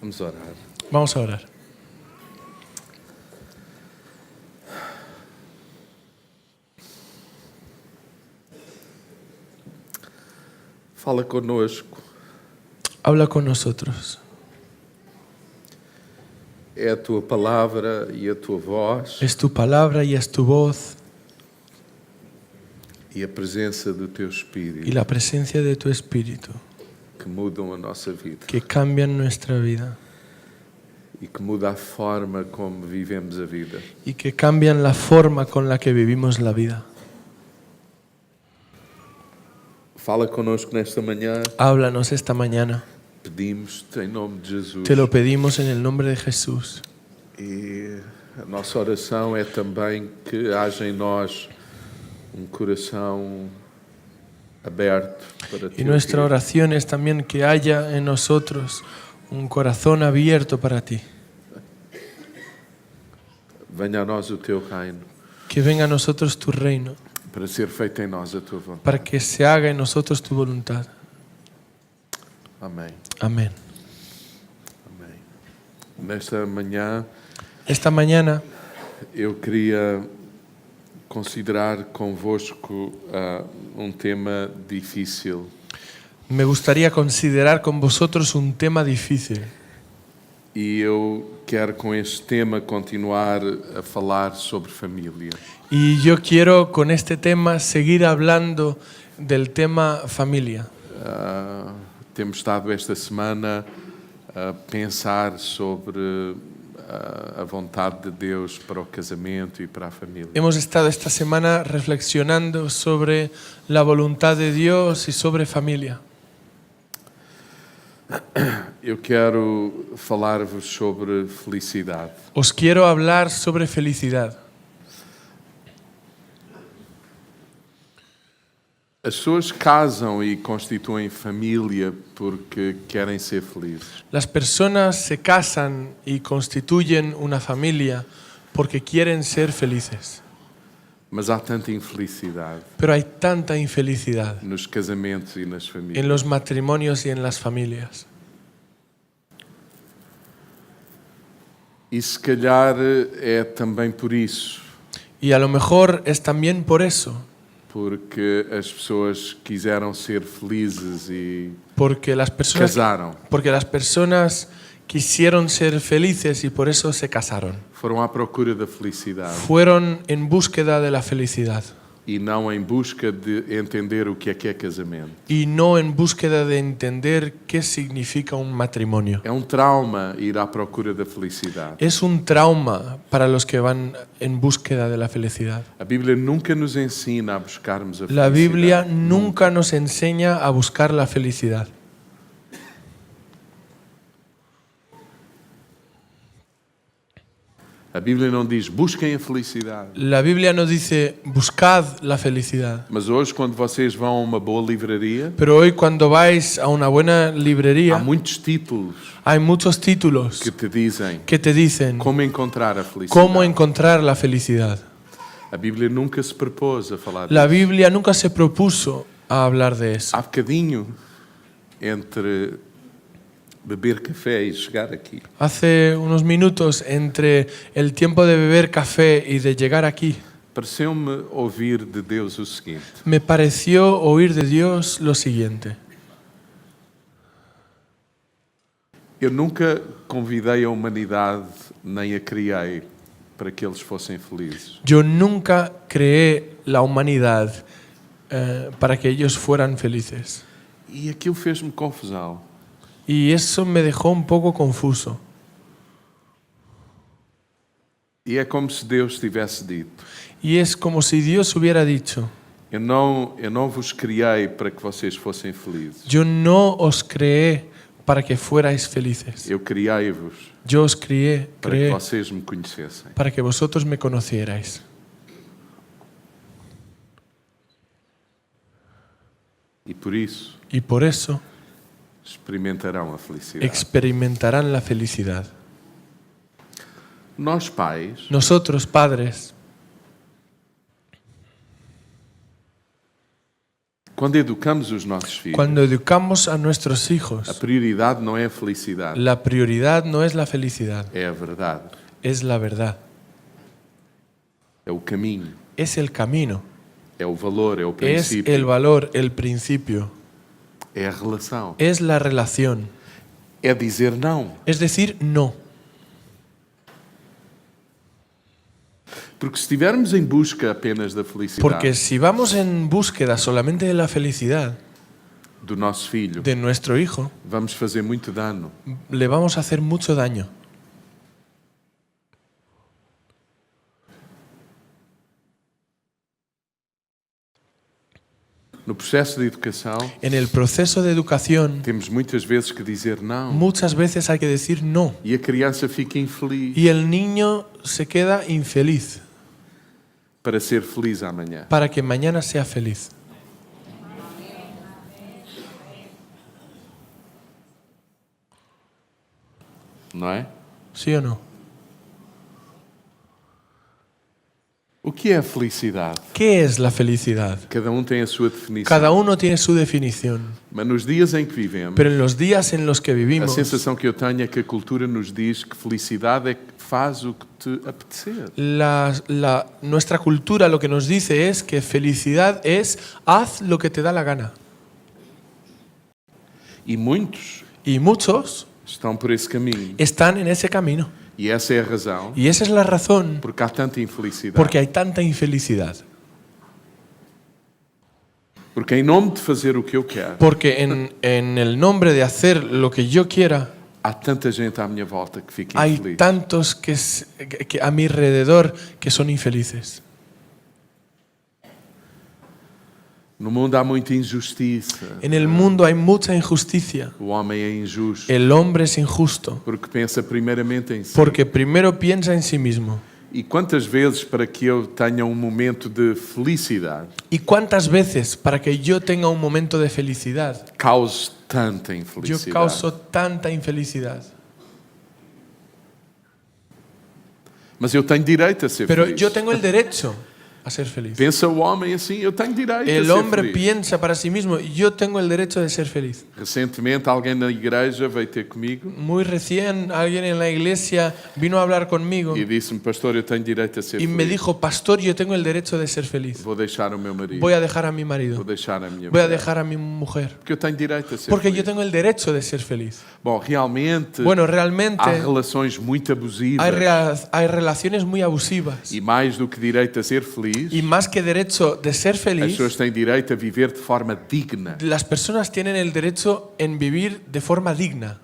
Vamos orar. Vamos a orar. Fala conosco. Habla con nosotros. É a tua palavra e a tua voz Es tu palabra y es tu voz e a presença do teu y Espírito la presencia de tu Espíritu que mudam a nossa vida que cambian nuestra vida e que muda a forma como vivemos a vida. y que cambian la forma con la que vivimos la vida. Fala conosco nesta manhã. Háblanos esta mañana. Pedimos-te em nome de Jesus. Te lo pedimos en el nombre de Jesús. E a nossa oração é também que haja em nós coração aberto para ti. Y nuestra oración es también que haya en nosotros un corazón abierto para ti. Venha a nós o teu reino, Que venga a nosotros tu reino, para ser feita em nós a tua vontade. para que se haga en nosotros tu voluntad. Amém. Amén. Amém. Nesta manhã Esta mañana eu queria considerar convosco tema difícil. me gustaría considerar con vosotros un tema difícil. E eu quero com este tema continuar a falar sobre família. Y yo quiero con este tema seguir hablando del tema familia. Temos estado esta semana a pensar sobre a vontade de Deus para o casamento e para a família. Hemos estado esta semana reflexionando sobre la voluntad de Dios y sobre familia. Eu quero falar-vos sobre felicidade. Os quiero hablar sobre felicidad. As pessoas casam e constituem família porque querem ser felizes. Las personas se casan y constituyen una familia porque quieren ser felices. Mas há tanta infelicidade Pero hay tanta infelicidad nos casamentos e nas famílias. en los matrimonios y en las familias. E se calhar é também por isso, Y a lo mejor es también por eso, porque as pessoas quiseram ser felizes e porque las personas quisieron ser felices y por eso se casaron. foram à procura da felicidade Fueron en búsqueda de la felicidad e não em busca de entender o que é casamento. y no en búsqueda de entender qué significa un matrimonio. É trauma ir à procura da felicidade. Es un trauma para los que van en búsqueda de la felicidad. A Bíblia nunca nos ensina a buscarmos a La felicidade. Biblia nunca nos enseña a buscar la felicidad. A Bíblia não diz busquem a felicidade. La Biblia no dice buscad la felicidad. Mas hoje, quando vocês vão a uma boa livraria, Pero hoy cuando vais a una buena há librería muitos títulos hay muchos títulos que te dizem que te dicen como encontrar a felicidade. cómo encontrar la felicidad. A Bíblia nunca se propôs a falar La disso. Biblia nunca se propuso a hablar de eso. Há bocadinho entre beber café e chegar aqui. Hace unos minutos, entre el tiempo de beber café y de llegar aquí, Pareceu-me ouvir de Deus o seguinte: me pareció oír de Dios lo siguiente. eu nunca convidei a humanidade nem a criei para que eles fossem felizes. Yo nunca creé la humanidad para que ellos fueran felices. E aquilo fez-me confusão. Y eso me dejó un poco confuso. E é como se Deus tivesse dito: Y es como si Dios hubiera dicho, eu não vos criei para que vocês fossem felizes. yo no os creé para que fuerais felices. Eu criei-vos Yo os creé para que vocês me conhecessem. para que vosotros me conocierais. E por isso Y por eso experimentarão a felicidade. experimentarán la felicidad. Nós pais Nosotros, padres, Quando educamos os nossos filhos, Cuando educamos a nuestros a hijos, prioridade não é a felicidade, la prioridad no es la felicidad, é a verdade, es la verdad, é o caminho, es el camino, é o valor, é o es princípio, el valor, el principio, é a relação, es la relación, é dizer não. es decir, no. Porque se estivermos em busca apenas da felicidade Porque si vamos en búsqueda solamente de la felicidad do nosso filho, de nuestro hijo, vamos fazer muito dano. le vamos a hacer mucho daño. No processo de educação, En el proceso de educación, temos muitas vezes que dizer não muchas veces hay que decir no. e a criança fica infeliz Y el niño se queda infeliz para ser feliz amanhã. para que mañana sea feliz. Não é? ¿Sí o no? O que é a felicidade? ¿Qué es la felicidad? Cada tem a sua definição. Cada uno tiene su definición. Mas nos dias em que vivemos, Pero en los días en los que a vivimos, sensação que eu tenho é que a cultura nos diz que felicidade é que faz o que te apetecer. nuestra cultura lo que nos dice es que felicidad es haz lo que te da la gana. E muitos Y muchos estão por esse caminho. están en ese camino. E essa é a razão Y esa es la razón porque há tanta infelicidade. porque hay tanta infelicidad. Porque em nome de fazer o que eu quero, Porque en el nombre de hacer lo que yo quiera, há tanta gente à minha volta que fica hay infeliz. tantos que a mi alrededor que son infelices. No mundo há muita injustiça. En el mundo hay mucha injusticia. O homem é injusto El hombre es injusto porque pensa primeiramente em si. porque primero piensa en sí mismo. E quantas vezes para que eu tenha momento de felicidade, ¿Y cuántas veces para que yo tenga un momento de felicidad, cause tanta yo infelicidade? causo tanta infelicidad? Mas eu tenho direito a ser Pero feliz. yo tengo el derecho a ser feliz. Pensa o homem assim, eu tenho direito a El ser hombre feliz. piensa para sí mismo, yo tengo el derecho de ser feliz. Recentemente alguém na igreja veio ter comigo Muy recién alguien en la iglesia vino a hablar conmigo e disse-me, pastor, eu tenho direito a ser y me feliz. dijo, pastor, yo tengo el derecho de ser feliz. Vou deixar o meu marido. Voy a dejar a mi Vou marido, deixar a minha voy a mulher. dejar a mi mujer, Porque eu tenho direito a ser porque feliz. yo tengo el derecho de ser feliz. Bom, realmente Bueno, realmente há relações muito abusivas hay relaciones muy abusivas e mais do que direito a ser feliz, y más que derecho de ser as feliz, pessoas têm direito a viver de forma digna. las personas tienen el derecho en vivir de forma digna.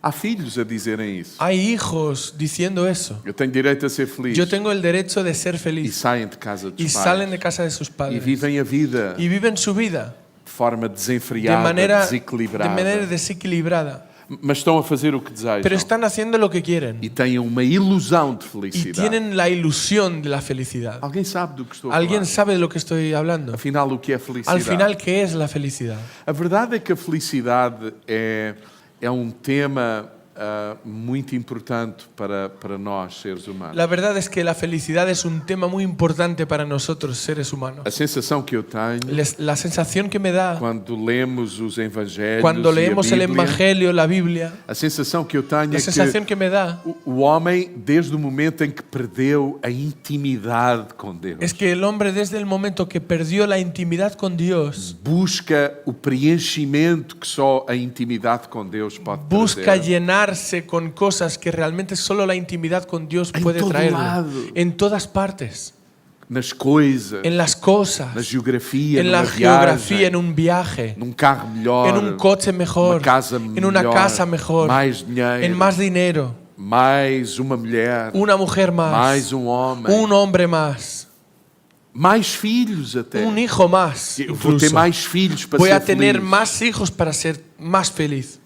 Há filhos a dizerem isso. Hay hijos diciendo eso. Eu tenho direito a ser feliz. Yo tengo el derecho de ser E feliz. saem de casa dos Y pais. salen de casa de sus E padres. vivem a vida Y viven su vida de forma de desenfreada, manera desequilibrada. desequilibrada. Mas estão a fazer o que desejam. Pero están haciendo lo que quieren. E têm uma ilusão de Y felicidade. tienen la ilusión de la felicidad. Alguém sabe do que estou a ¿Alguien falar? sabe de lo que estoy hablando? Afinal, o que é felicidade? Al final, ¿qué es la felicidad? A verdade é que a felicidade é um tema muito importante para nós, seres humanos. La verdad es que la felicidad es un tema muy importante para nosotros, seres humanos. A sensação que eu tenho La sensación que me da quando lemos os evangelhos cuando e a leemos el Bíblia, Evangelio, la Biblia, a sensação que eu tenho la é sensación que que me da o homem, desde o momento em que perdeu a intimidade com Deus, es que el hombre desde el momento que perdió la intimidad con Dios, busca o preenchimento que só a intimidade com Deus pode busca trazer. llenarse con cosas que realmente solo la intimidad con Dios En puede todo traerle. lado. En todas partes, Nas coisas, en las cosas, na geografia, en la numa geografía, viagem, en un viaje, num carro melhor, en un coche mejor, uma casa en una melhor, casa mejor, mais dinheiro, en más dinero, mais uma mulher, una mujer más, mais homem, un hombre más, mais filhos até. un hijo más. Eu vou ter Incluso. mais filhos para Voy ser a tener feliz. más hijos para ser más feliz.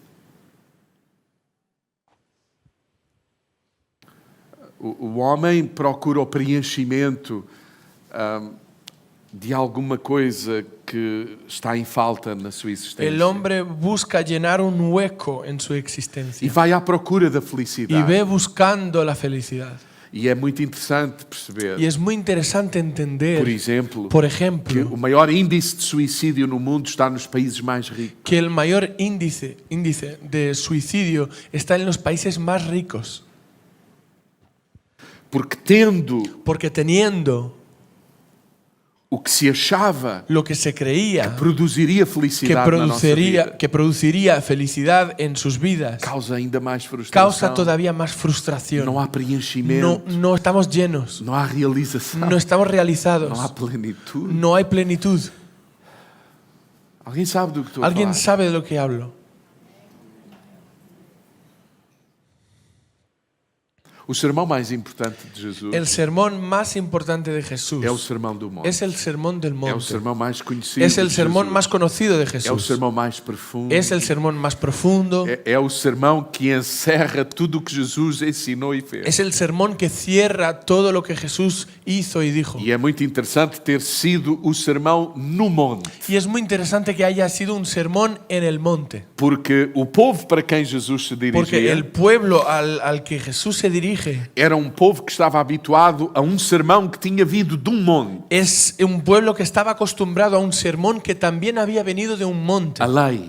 O homem procura o preenchimento de alguma coisa que está em falta na sua existência. El hombre busca llenar un hueco en su E existencia vai à procura da y felicidade. ve buscando la felicidad. E é muito interessante perceber, Y es muy interesante entender, por exemplo, por que ejemplo, o maior índice de suicídio no mundo está nos países mais ricos. que el mayor índice de suicidio está en los países más ricos. Porque tendo Porque teniendo o que se achava lo que se creía produziria felicidade na nossa vida, que produciría felicidad en sus vidas, causa ainda mais causa frustração. todavía más frustración. Não há preenchimento, No estamos llenos, não há realização, no estamos realizados, não há plenitude. no hay plenitud. Alguém sabe do que estou a ¿Alguien falar? sabe de lo que hablo? O sermão mais importante de Jesus El sermón más importante de Jesús é o sermão do monte. es el sermón del É o monte. sermão mais conhecido Es el de sermón Jesus. más conocido de É o Jesús. sermão mais profundo. Es el sermón más profundo. É o sermão que encerra tudo o que Jesus ensinou e fez. Es el sermón que cierra todo lo que Jesús hizo y dijo. E é muito interessante ter sido o sermão no monte, Y es muy interesante que haya sido un sermón en el monte. porque o povo para quem Jesus se Porque el dirigia pueblo al que Jesús se dirige era povo que estava habituado a sermão que tinha vindo de monte. es un pueblo que estaba acostumbrado a un sermón que también había venido de un monte. A lei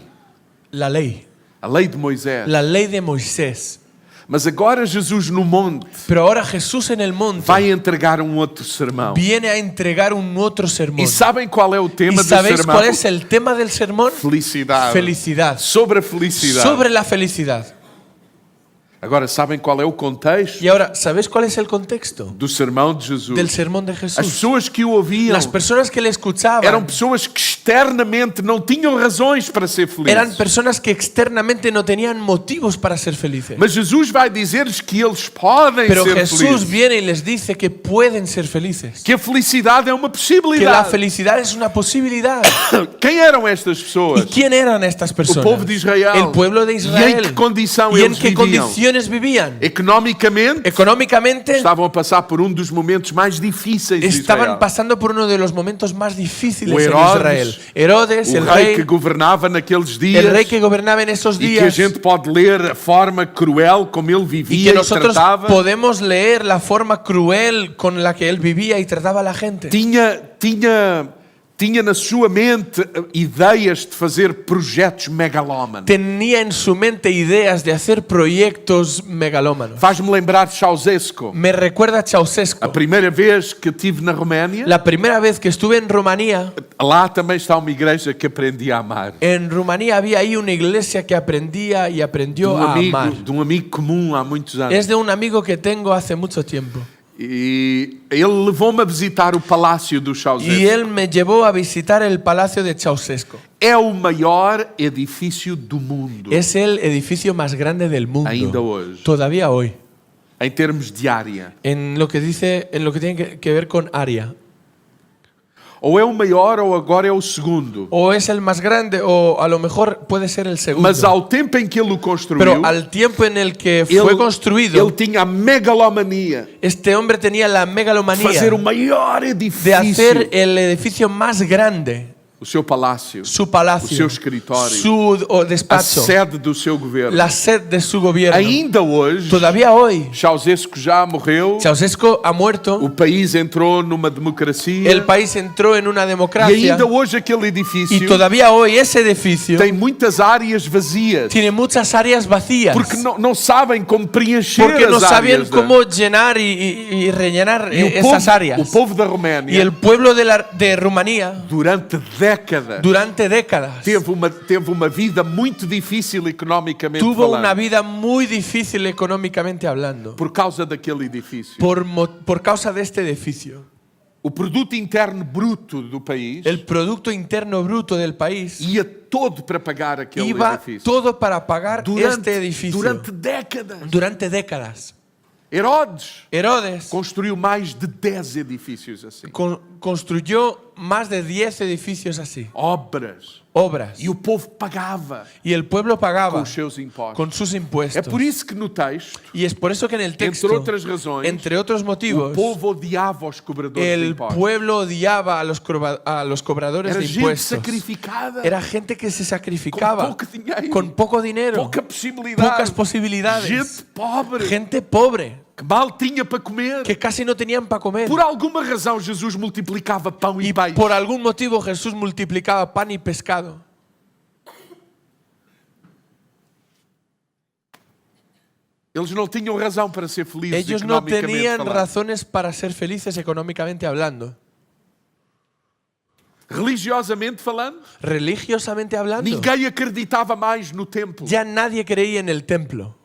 La ley de Moisés. de Moisés. Mas agora Jesus no monte Pero ahora Jesús en el monte vai entregar outro sermão. viene a entregar un otro sermón. E sabem qual é o ¿Y tema do sabéis sermão? cuál es el tema del sermón? Felicidade. Felicidad. Sobre a felicidade. Sobre la felicidad. Agora, sabem qual é o contexto Y ahora, ¿sabéis cuál es el contexto do sermão de Jesus? del sermón de As Jesús? pessoas que o ouviam Las personas que le eram escuchaban pessoas que externamente não tinham razões para ser eran felizes. personas que externamente no tenían motivos para ser felices. Mas Jesus vai dizer-lhes que eles podem Pero ser Jesús felizes. viene y les dice que pueden ser felices. Que a felicidade é uma Que la possibilidade. felicidad es una posibilidad. Quem eram estas pessoas? ¿Y quién eran estas personas? povo de Israel. El pueblo de ¿Y en Israel. qué condición ¿Y en ellos qué vivían? condiciones vivían? Economicamente, Económicamente estavam a passar por dos momentos mais difíceis de estaban Israel. pasando por uno de los momentos más difíciles O en Herodes, Israel. Herodes, O el rei rey, que governava naqueles dias. el rey que gobernaba en esos E que a días. gente pode ler a forma cruel como ele Y vivia que e nosotros tratava. podemos leer la forma cruel con la que él vivía y trataba a la gente. Tinha na sua mente ideias de fazer projetos megalómanos. Tenía en su mente ideas de hacer proyectos megalómanos. Faz-me lembrar de Ceausescu. Me recuerda a Ceausescu. A primeira vez que estive na Roménia, La primera vez que estuve en Rumanía, lá também está uma igreja que aprendi a amar. en Rumanía había ahí una iglesia que aprendía y aprendió a amar. De um amigo comum há muitos anos. Es de un amigo que tengo hace mucho tiempo. E ele levou-me a visitar o palácio do Ceausescu. Y él me llevó a visitar el palacio de Ceausescu. É o maior edifício do mundo. Es el edificio más grande del mundo. Ainda hoje. Todavía hoy. Em termos de área. En lo que tiene que ver con área. Ou é o maior ou agora é o segundo. O es el más grande o a lo mejor puede ser el segundo. Mas ao tempo em que ele o construiu, Pero al tiempo en el que fue construido, ele tinha a megalomania este hombre tenía la de megalomanía fazer o maior de edifício. hacer el edificio más grande, O seu palácio, su o palacio, seu escritório, su a despacho, sede do seu governo. la sede de su gobierno. Ainda hoje, Todavía hoy, Ceausescu já morreu, Ceausescu ha muerto, o país entrou numa democracia el país entró en una e democracia ainda hoje aquele y edifício todavía hoy ese edificio tem muitas áreas vazias tiene muchas áreas vacías porque não sabem como preencher porque no as sabían áreas. cómo llenar y rellenar E esas áreas. o povo da Y Roménia, el pueblo de Rumanía durante décadas, durante décadas teve uma vida muito difícil economicamente tuvo falando, una vida muy difícil económicamente hablando por causa daquele edifício. por causa de este edificio. O produto interno bruto do país El Producto Interno Bruto del país ia todo para pagar aquele iba edifício. todo para pagar este edificio Durante décadas. durante décadas. Herodes Herodes construiu mais de 10 edifícios assim. construyó más de 10 edificios así, obras. obras. E o povo pagava Y el pueblo com pagaba os seus impostos. con sus É impuestos. por isso que no texto, Y es por eso que en el texto, entre outras razões, entre otros o motivos, povo odiava os cobradores de el impostos. pueblo odiaba a los cobradores Era de gente impuestos. sacrificada, Era gente que se sacrificaba com pouco dinheiro, con poco dinero, pouca possibilidade, pocas posibilidades, gente pobre, gente pobre que mal tinha para comer. que casi no tenían para comer. Por alguma razão, Jesus multiplicava pão e Y peixe. por algún motivo Jesús multiplicaba pan y pescado. Eles não tinham razão para ser felizes Ellos no economicamente tenían falando. razones para ser felices económicamente hablando. Religiosamente falando, Religiosamente hablando, ninguém acreditava mais no templo. ya nadie creía en el templo.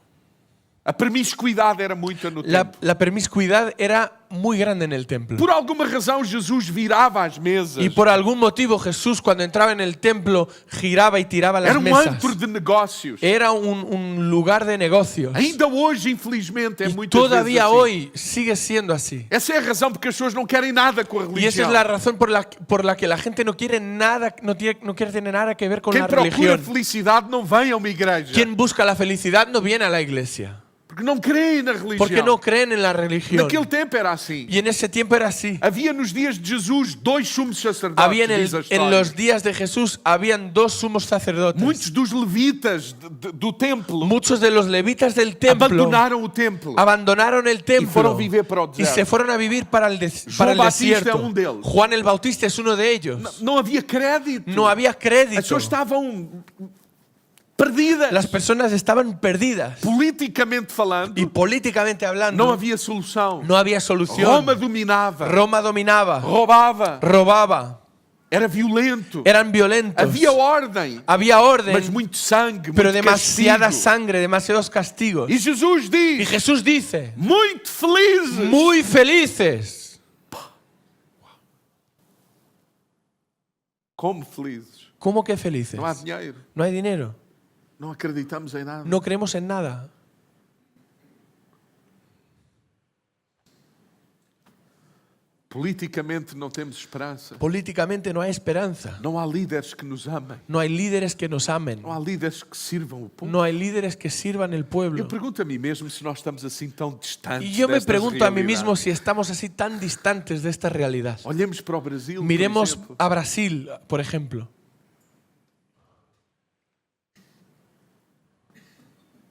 A promiscuidade era muita no templo. La promiscuidad era muy grande en el templo. Por alguma razão, Jesus virava as mesas. Y por algún motivo Jesús cuando entraba en el templo giraba y tiraba las Era mesas. antro de negócios. Era un lugar de negocios. Ainda hoje, infelizmente, é Y muitas todavía vezes assim. hoy sigue siendo así. Essa é a razão porque as pessoas não querem nada com a Y esa religião. es la razón por la que la gente no quiere nada, no quiere tener nada que ver con Quem la procura religión. felicidade não vem a uma igreja. Quien busca la felicidad no viene a la iglesia. Porque não creem na religião. Porque no creen en la religión. Naquele tempo era assim. Y en ese tiempo era así. Havia nos dias de Jesus 2 sumos sacerdotes, Había diz a en história. los días de Jesús habían 2 sumos sacerdotes. Muitos dos levitas do templo Muchos de los levitas del templo abandonaram o templo. abandonaron el templo fueron vivir para o y deserto. se fueron a vivir para el João Batista desierto. é um deles. Juan el Bautista es uno de ellos. Não havia crédito. No había As crédito. pessoas estavam perdidas. Las personas estaban perdidas. Politicamente falando, Y políticamente não hablando, havia solução. no había solución. Roma dominava, Roma dominaba, roubava, robaba, era violento. eran violentos. Havia ordem, Había orden, mas muito sangue, pero muito demasiada castigo. sangre, demasiados castigos. E Jesus Y diz, Jesús dice, muito felizes. muy felices. Como felizes? ¿Cómo que felices? Não há dinheiro. No hay dinero. Não acreditamos em nada. No creemos en nada. Politicamente não temos esperança. Políticamente no hay esperanza. Não há líderes que nos amem. No hay líderes que nos amen. Não há líderes que sirvam o povo. No hay líderes que sirvan el Eu pueblo. pergunto a mim mesmo se nós estamos assim tão distantes Y yo me destas pregunto a mí realidades. mismo si estamos así tan distantes de esta realidad. Olhemos para o Brasil, por Miremos exemplo. a Brasil, por ejemplo.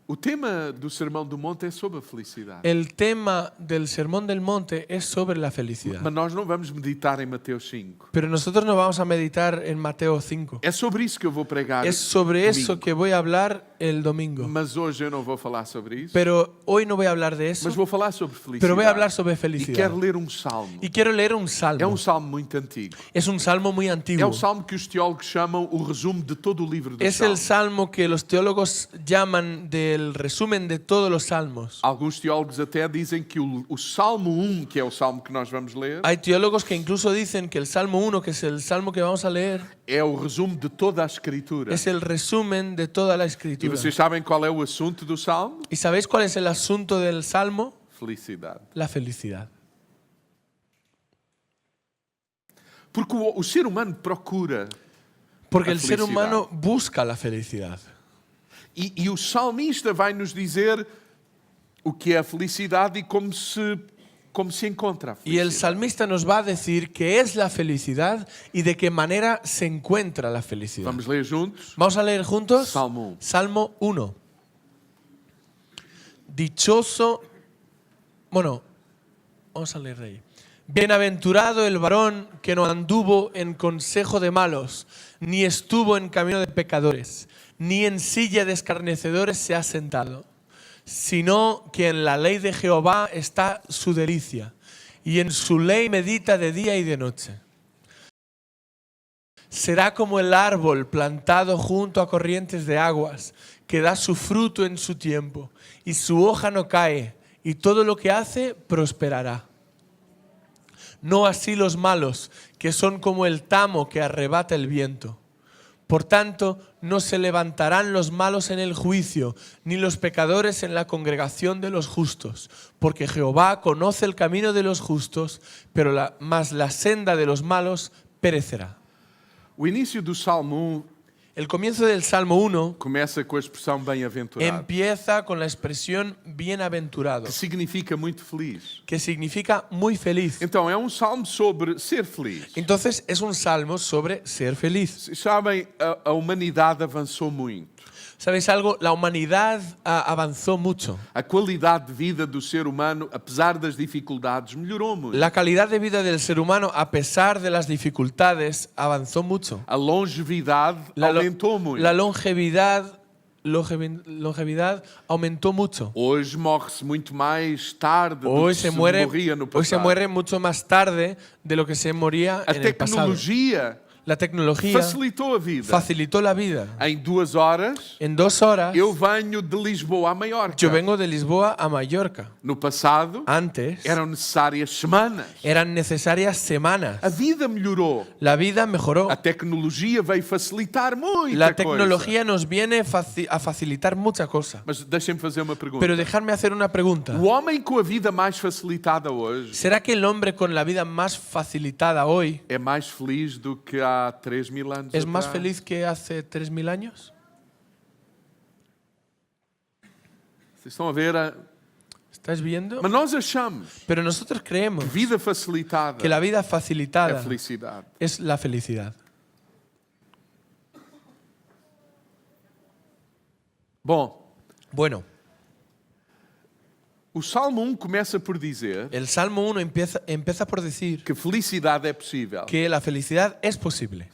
O tema do Sermão do Monte é sobre a felicidade. El tema del Sermón del Monte es sobre la felicidad. Mas nós não vamos meditar em Mateus 5. Pero nosotros no vamos a meditar en Mateo 5. É sobre isso que eu vou pregar. Es sobre eso domingo. que voy a hablar el domingo. Mas hoje eu não vou falar sobre isso. Pero hoy no voy a hablar de eso, Mas vou falar sobre felicidade. pero voy a hablar sobre E felicidad. quero ler um salmo. Y quiero leer un É um salmo. salmo muito antigo. Es un salmo muy É antiguo. o salmo que os teólogos chamam o resumo de todo o livro dos Es el salmos. salmo que los teólogos llaman del resumen de todos los salmos. Alguns teólogos até dizem que o Salmo 1, que é o salmo que nós vamos ler, Hay teólogos que incluso dicen que el Salmo 1, que es el salmo que vamos a leer, é o resumo de toda a Escritura. es el resumen de toda la E escritura. vocês sabem qual é o assunto do salmo? ¿Y sabéis cuál es el asunto del salmo? Felicidade. La felicidad. Porque o ser humano procura. Porque La el ser felicidad. humano busca la felicidad. E o salmista vai nos dizer o que é a felicidade e como se encontra a Y el felicidade. salmista nos va a decir qué es la felicidad y de qué manera se encuentra la felicidad. Vamos ler juntos? Vamos a leer juntos Salmo 1. Salmo 1. Dichoso, bueno, vamos a leer de ahí. Bienaventurado el varón que no anduvo en consejo de malos, ni estuvo en camino de pecadores, ni en silla de escarnecedores se ha sentado, sino que en la ley de Jehová está su delicia, y en su ley medita de día y de noche. Será como el árbol plantado junto a corrientes de aguas, que da su fruto en su tiempo, y su hoja no cae, y todo lo que hace prosperará. No así los malos, que son como el tamo que arrebata el viento. Por tanto, no se levantarán los malos en el juicio, ni los pecadores en la congregación de los justos, porque Jehová conoce el camino de los justos, pero mas la senda de los malos perecerá. O início do Salmo 1 El comienzo del Salmo 1 começa com a expressão bem-aventurado, empieza con la expresión bienaventurado, que significa muito feliz. que significa muy feliz. Então, é um salmo sobre ser feliz. Entonces es un salmo sobre ser feliz. Vocês sabem, a humanidade avançou muito. ¿Sabéis algo? La humanidad avanzó mucho. A qualidade de vida do ser humano, apesar das dificuldades, melhorou muito. La calidad de vida del ser humano, a pesar de las dificultades, avanzó mucho. A longevidade aumentou muito. La longevidad aumentó mucho. Hoje morre-se muito mais tarde do Hoy que se morria no muere passado. mucho más tarde de lo que se moría A en el pasado. tecnologia La tecnología facilitou a vida. facilitó la vida. Em 2 horas, En 2 horas eu venho de Lisboa a Maiorca. yo vengo de Lisboa a Mallorca. No passado, Antes eram necessárias semanas. eran necesarias semanas. A vida melhorou. La vida mejoró. A tecnologia veio facilitar muita La coisa. tecnología nos viene a facilitar mucha cosa. Mas deixem-me fazer uma pergunta. Pero dejadme hacer una pregunta. O homem com a vida mais facilitada hoje ¿Será que el hombre con la vida más facilitada hoy é mais feliz do que há 3.000 anos es más atrás? feliz que hace 3000 años? Vocês estão a ver? ¿Estáis viendo? Mas nós achamos Pero nosotros creemos que vida facilitada que la vida é facilitada felicidade. es la felicidad. Bom, Bueno, o Salmo 1 começa por dizer el Salmo 1 empieza por decir que felicidade é possível. que la felicidad es posible.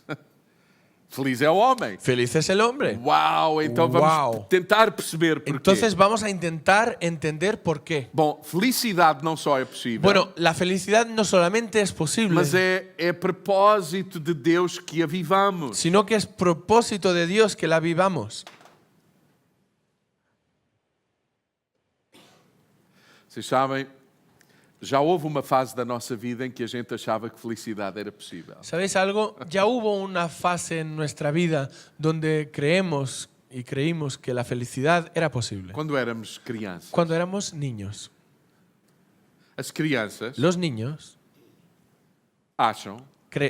Feliz é o homem. Feliz es el hombre. Uau, então vamos Uau. tentar perceber porquê. Entonces vamos a intentar entender por qué. Bom, felicidade não só é possível, Bueno, la felicidad no solamente es posible, mas é propósito de Deus que a vivamos. sino que es propósito de Dios que la vivamos. Vocês sabem, já houve uma fase da nossa vida em que a gente achava que felicidade era possível. ¿Sabéis algo? Ya hubo una fase en nuestra vida donde creímos que la felicidad era posible. Quando éramos crianças. Cuando éramos niños. As crianças Los niños acham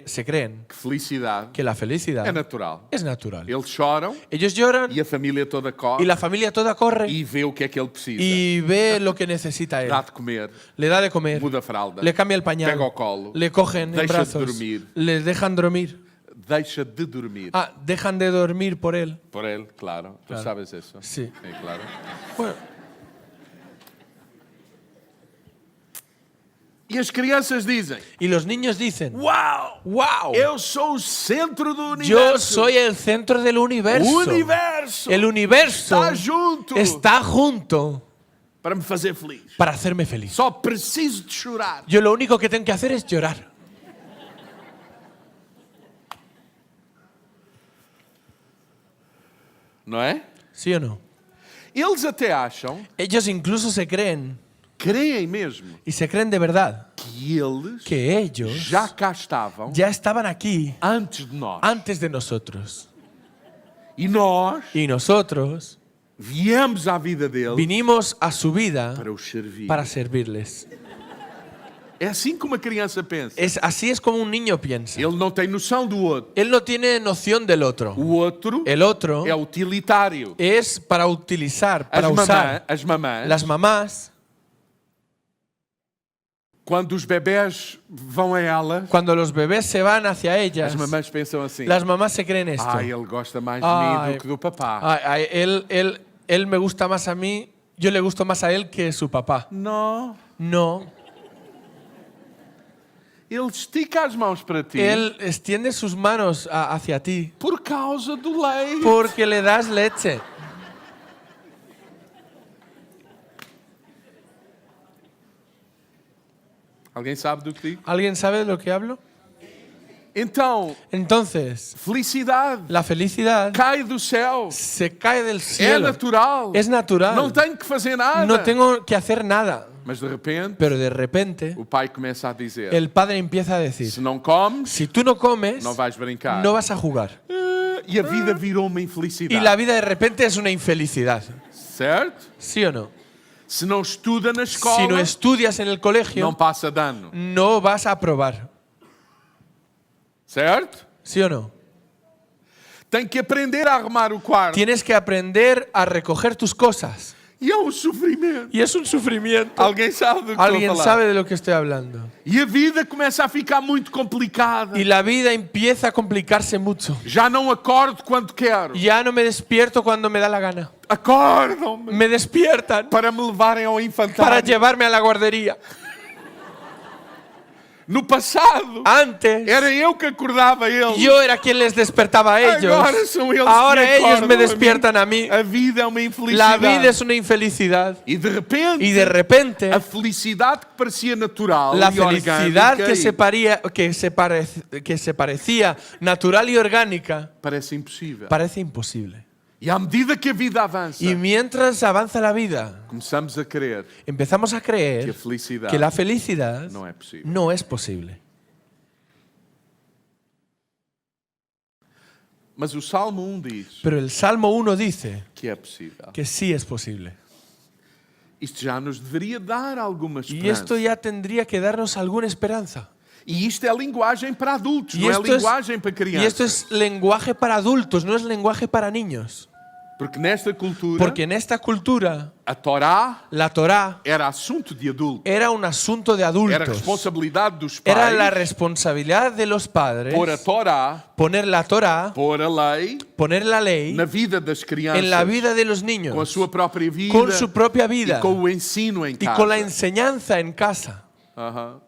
se creen que felicidade que la é felicidad natural. es natural. Eles choram Ellos lloran e a família toda corre y la familia toda corre e vê o que é que ele precisa. y ve lo que necesita él. Dá de comer, Le da de comer, muda a fralda, le cambia el pañal, pega ao colo, le cogen en deixa de brazos, dormir. le dejan dormir. deixa de dormir. Ah, dejan de dormir por él. Por ele, claro. Tu Claro. sabes isso? Sí. É claro. Bueno, E as crianças dizem: y los niños dicen, Uau! ¡Wow! Eu sou o centro do universo. Yo soy el centro del universo. O universo El universo está junto está junto para me fazer feliz. para hacerme feliz. Só preciso de chorar. Yo lo único que tengo que hacer es llorar. Não é? ¿Sí o no? Eles até acham, Ellos incluso se creen, creem mesmo, y se creen de verdad, que eles que ellos já cá estavam ya estaban aquí antes de nós. antes de nosotros. E nós Y nosotros viemos à vida deles vinimos a su vida para os servir. para servirles. É assim que uma criança pensa. Así es como un niño piensa. Ele não tem noção do outro. Él no tiene noción del otro. O outro El otro é utilitário. es para utilizar, para usar. As mamãs, Las mamás, quando os bebés vão a elas, cuando los bebés se van hacia ellas, as mamãs pensam assim: las mamás se creen esto. Ai, ele gosta mais de Ai. mim do que do papá. Ay, él me gusta más a mí, yo le gusto más a él que su papá. Não. No, Ele estica as mãos para ti él extiende sus manos hacia ti por causa do leite. porque le das leche. Alguém sabe do que digo? ¿Alguien sabe de lo que hablo? Então, Entonces, felicidade la felicidad cai do céu. se cae del É cielo. natural. Es natural. Não tenho que fazer nada. No tengo que hacer nada. Mas de repente, Pero de repente, o pai começa a dizer: el padre empieza a decir, se não comes, si tú no comes, não vais brincar. no vas a jugar. E a vida virou uma infelicidade. Y la vida de repente es una infelicidad. Certo? ¿Sí o no? Se não estuda na Si escola, no estudias en el não colegio, passa de ano. no vas a aprobar. certo? ¿Sí o no? Tem que aprender a arrumar o quarto. Tienes que aprender a recoger tus cosas. E é um sofrimento. Y es un sufrimiento. Alguém sabe do que estou a Alguien falar? sabe de lo que estoy hablando. E a vida começa a ficar muito complicada. Y la vida empieza a complicarse mucho. Já não acordo quando quero. Ya no me despierto cuando me da la gana. Acordam-me Me despiertan para me levarem ao para infantário. llevarme a la guardería. No passado, Antes, era eu que acordava eles. yo era quien les despertaba a ellos. Agora são eles Ahora que ellos acordam me a mim. despiertan a mí. A vida é uma La infelicidade. vida es una infelicidad. E de repente, Y de repente, a felicidade que parecia natural la e felicidad orgânica que se parecía natural y orgánica parece impossível. parece imposible. E à medida que a vida avança, Y mientras avanza la vida, começamos a crer empezamos a que a creer felicidade que la felicidad não é possível. no es posible. Mas o Salmo 1 diz Pero el Salmo 1 dice que é possível. que sí es posible. Isto já nos deveria dar alguma Y esto esperança. ya tendría que darnos alguna esperanza. E isto é linguagem para adultos, Y não é esto, es, linguagem para y crianças. esto es lenguaje para adultos, no es lenguaje para niños. Porque nesta cultura, Porque en esta cultura, a Torá la Torá era assunto de adultos. era un asunto de Era adultos. responsabilidade dos Era la pais responsabilidad de los padres pôr a Torá, poner la Torá, pôr a lei poner la ley na vida das crianças, en la vida de los com a niños, sua própria vida, con su propia vida e com o ensino em y casa. con la enseñanza en casa. Aham.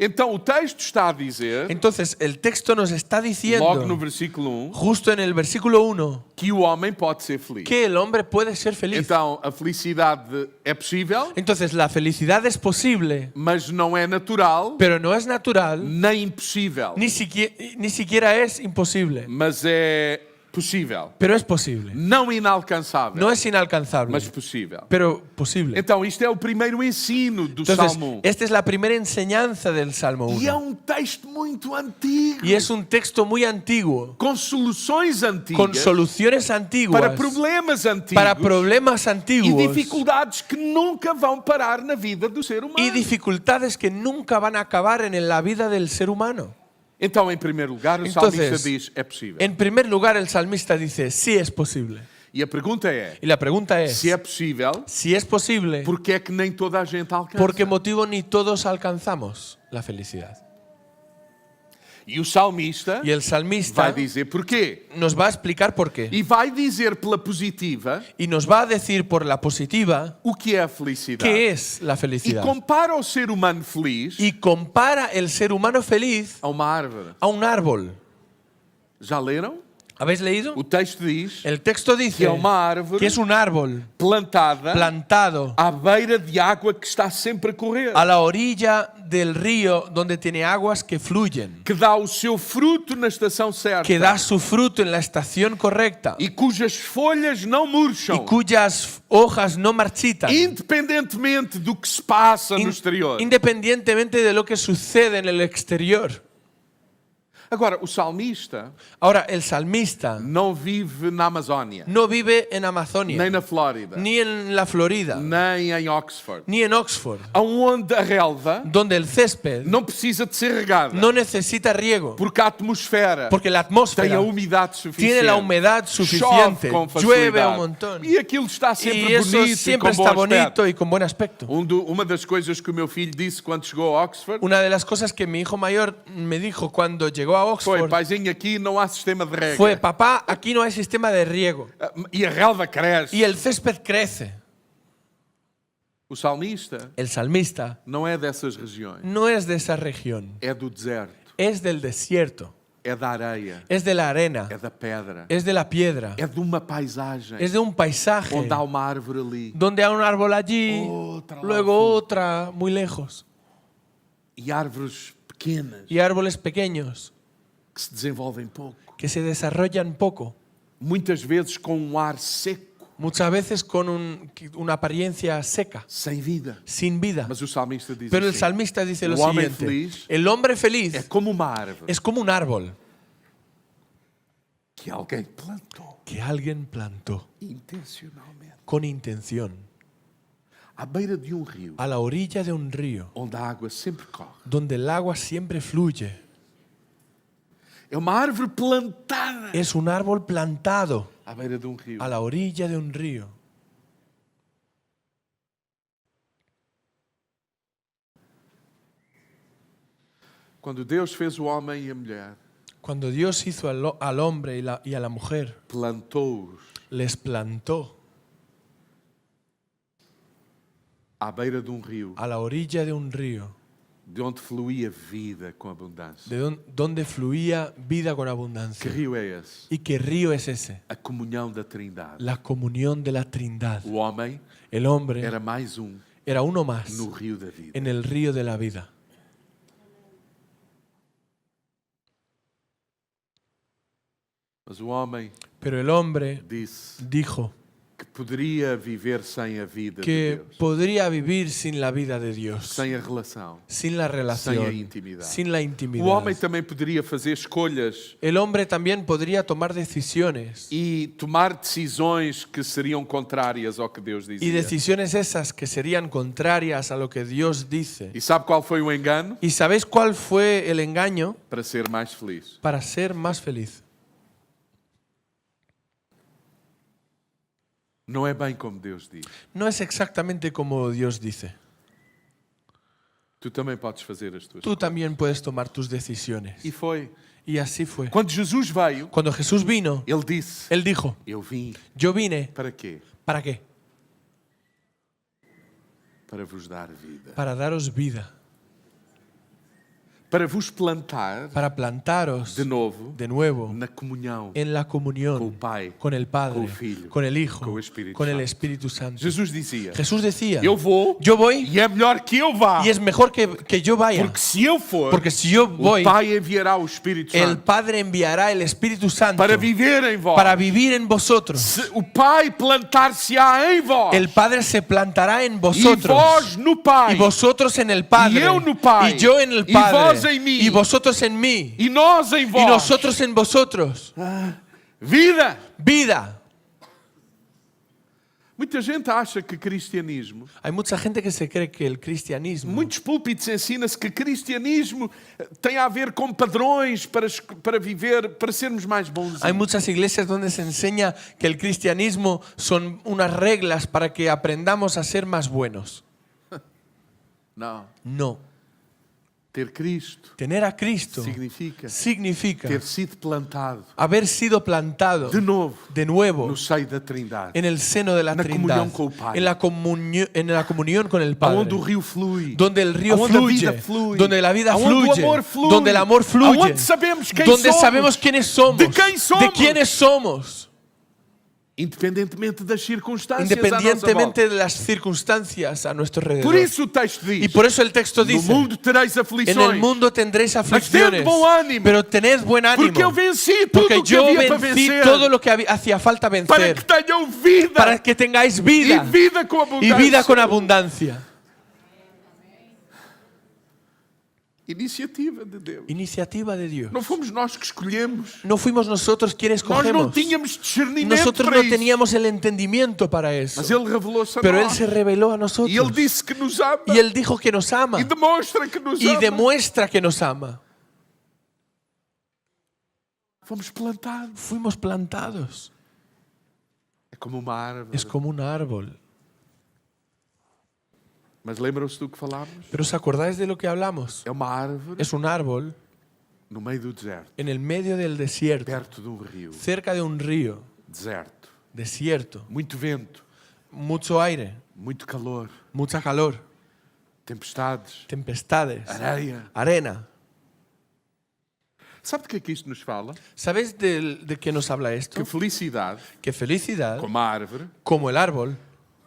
Então o texto está a dizer, Entonces el texto nos está logo no diciendo, versículo 1, justo en el versículo 1, que o homem pode ser feliz. que el hombre puede ser feliz. Então a felicidade é possível, Entonces la felicidad es posible, mas não é natural, pero no es natural, nem impossível. ni siquiera es imposible, Mas é possível. pero es posible. Não inalcançável, No es inalcanzable, mas possível. pero posible. Então isto é o primeiro ensino do Entonces, Salmo 1. esta es la primera enseñanza del Salmo E é 1. texto muito antigo, Y es un texto muy antiguo, com soluções antigas, con soluciones para antiguas, problemas antigos para problemas e antiguos dificuldades que nunca vão parar na vida do ser humano. y dificultades que nunca van a acabar en la vida del ser humano. Então, em primeiro lugar, o Entonces, salmista diz, é possível. En primer lugar, el salmista dice, sí es posible. E a pergunta é, Y la pregunta es, se é possível, si es posible, por que é que nem toda a gente alcança? ¿por qué motivo ni todos alcanzamos la felicidad? E o salmista Y el salmista vai dizer porquê. nos va a explicar por qué. E vai dizer pela positiva Y nos va a decir por la positiva o que é a felicidade. qué es la E felicidad. compara o ser humano feliz Y compara el ser humano feliz a uma árvore. a un árbol. Já leram? ¿Habéis leído? O texto diz El texto que dice é uma árvore que es un árbol plantada plantado à beira de água que está sempre a correr, a la orilla del río donde tiene aguas que fluyen, que dá o seu fruto na estação certa que da su fruto en la estación correcta e cujas folhas não y murcham, cuyas hojas no marchitan, independentemente do que se passa no exterior. independientemente de lo que sucede en el exterior. Agora, o salmista Ahora, el salmista não vive na Amazónia, no vive en Amazonia, nem na Flórida, ni en la Florida, nem em Oxford, ni en Oxford, onde a relva donde el césped não precisa de ser regada, no necesita riego, porque a atmosfera porque la tem a atmósfera umidade suficiente, tiene la humedad suficiente, chove com llueve facilidade, un montón. e aquilo está sempre Y eso bonito siempre e com está bom aspecto. bonito y con buen aspecto. Uma das coisas que o meu filho disse quando chegou a Oxford Una de las cosas que mi hijo mayor me dijo cuando llegó a foi: Oxford paizinho, aqui não há sistema de rega. fue, papá, aquí no hay sistema de riego E a relva cresce. y el césped crece. O salmista El salmista não é dessas regiões, no es de esa región, é do deserto, es del desierto, é da areia, es de la arena, é da pedra, es de la piedra, é de uma paisagem es de un paisaje onde há uma árvore ali donde hay un árbol allí, Otra lá luego al fondo. otra muy lejos e árvores pequenas y árboles pequeños que se desenvolvem pouco, que se desarrollan poco, muitas vezes com um ar seco, muchas veces con una apariencia seca, sem vida. sin vida. Mas o salmista diz Pero el assim: salmista dice lo o homem siguiente, feliz el hombre é feliz como uma árvore es como un árbol que alguém plantou que alguien plantó intencionalmente con intención à beira de um rio, a la orilla de un río onde a água sempre corre. donde el agua siempre fluye. É uma árvore plantada Es un árbol plantado à beira de um rio. a la orilla de un río. Quando Deus fez o homem e a mulher, Cuando Dios hizo al hombre y a la mujer, plantou-os les plantó à beira de um rio, a la orilla de un río, de onde fluía vida com abundância. donde fluía vida con Que abundancia. rio é esse? ¿Y qué río es ese? A comunhão da Trindade. La comunión de la Trindad. O homem El hombre era mais era uno más no rio da vida. en el río de la vida. Mas o homem Pero el hombre disse dijo que poderia viver sem a vida de que Deus, podría vivir sin la vida de Dios, sem a relação. sin la Sem a relación, intimidade. sin la O intimidad. homem também poderia fazer escolhas El hombre también podría tomar decisiones e tomar decisões que seriam contrárias ao que Deus y dizia. decisiones esas que serían contrarias a lo que Dios dice. E sabe qual foi o engano? ¿Y sabéis cuál fue el engaño? Para ser mais feliz. Para ser más feliz. Não é bem como Deus diz. No es exactamente como Dios dice. Tu também podes fazer as tuas Tú escolhas. también puedes tomar tus decisiones. E foi. Y así fue. Quando Jesus veio, Cuando Jesús vino, ele disse: Él dijo, Eu vim yo vine, para quê? ¿para qué? Para vos dar vida. Para daros vida, Para vos plantar para plantaros de novo de nuevo na comunhão en la com o comunión Pai. con el Padre, con el Filho, con el Hijo, con el Espíritu con el Santo. Espíritu Santo. Jesus dizia: Jesús decía, Eu vou yo voy e é melhor que eu vá. y es mejor que yo vaya, Porque se eu for, porque si yo voy, o Pai enviará o Espírito el Santo Padre enviará el Espíritu Santo para viver em vós. para vivir en vosotros. Se o Pai plantar-se-á em vós El Padre se plantará en e vosotros vós no Pai y vosotros en el Padre y eu no Pai, y yo en el y vós Padre en mí, y vosotros en mí e nós em y vós. nosotros en vosotros. Vida. Vida. Muita gente acha que cristianismo, Hay mucha gente que se cree que el cristianismo, muitos púlpitos ensina-se que cristianismo tem a ver com padrões para viver, para sermos mais bons. hay muchas iglesias donde se enseña que el cristianismo son unas reglas para que aprendamos a ser más buenos. Não. No. Ter Cristo Tener a Cristo significa ter significa sido plantado haber sido plantado de novo de nuevo no seio da Trindade, en el seno de la Na Trindad, comunión con el Padre. en la comunión con el Padre, aonde o rio flui, donde el río aonde a fluye, vida flui, donde la vida aonde o fluye, amor flui, donde el amor fluye, aonde sabemos quem donde somos, sabemos quiénes somos, de quem somos, de quiénes somos, independentemente das circunstâncias à nossa independientemente volta. de las circunstancias a nuestro Por alrededor. isso o texto diz: Y por eso el texto no dice, mundo tereis en aflições, el mundo tendréis tened aflicciones, bom ánimo, pero tened buen ánimo, porque eu venci tudo porque o que yo havia para vencí vencer, todo lo que hacía falta para vencer, que tenham vida, para que tengáis e vida vida com y abundância. vida con abundancia. Iniciativa de Deus. Iniciativa de Dios. Não fomos nós que escolhemos. No fuimos nosotros quienes Nós não cogemos. tínhamos discernimento Nosotros para no isso. teníamos el entendimiento para eso. Mas Ele revelou-se a Pero Él nós. se reveló a nosotros. E Ele disse que nos ama. Y Él dijo que nos ama. E demonstra que nos Y ama. demuestra que nos ama. Fomos plantados. Fuimos plantados. É como uma árvore. Es como un árbol. Mas lembram-se do que falámos? Pero ¿os acordáis de lo que hablamos? É uma árvore Es un árbol no meio do deserto, en el medio del desierto, perto de um rio. cerca de un río. Deserto. Desierto. Muito vento, Mucho aire. muito calor, Mucha calor. tempestades, Tempestades. areia. Arena. Sabe de que isto nos fala? ¿Sabéis de qué nos habla esto? Que felicidade, Que felicidad, como a árvore, como el árbol,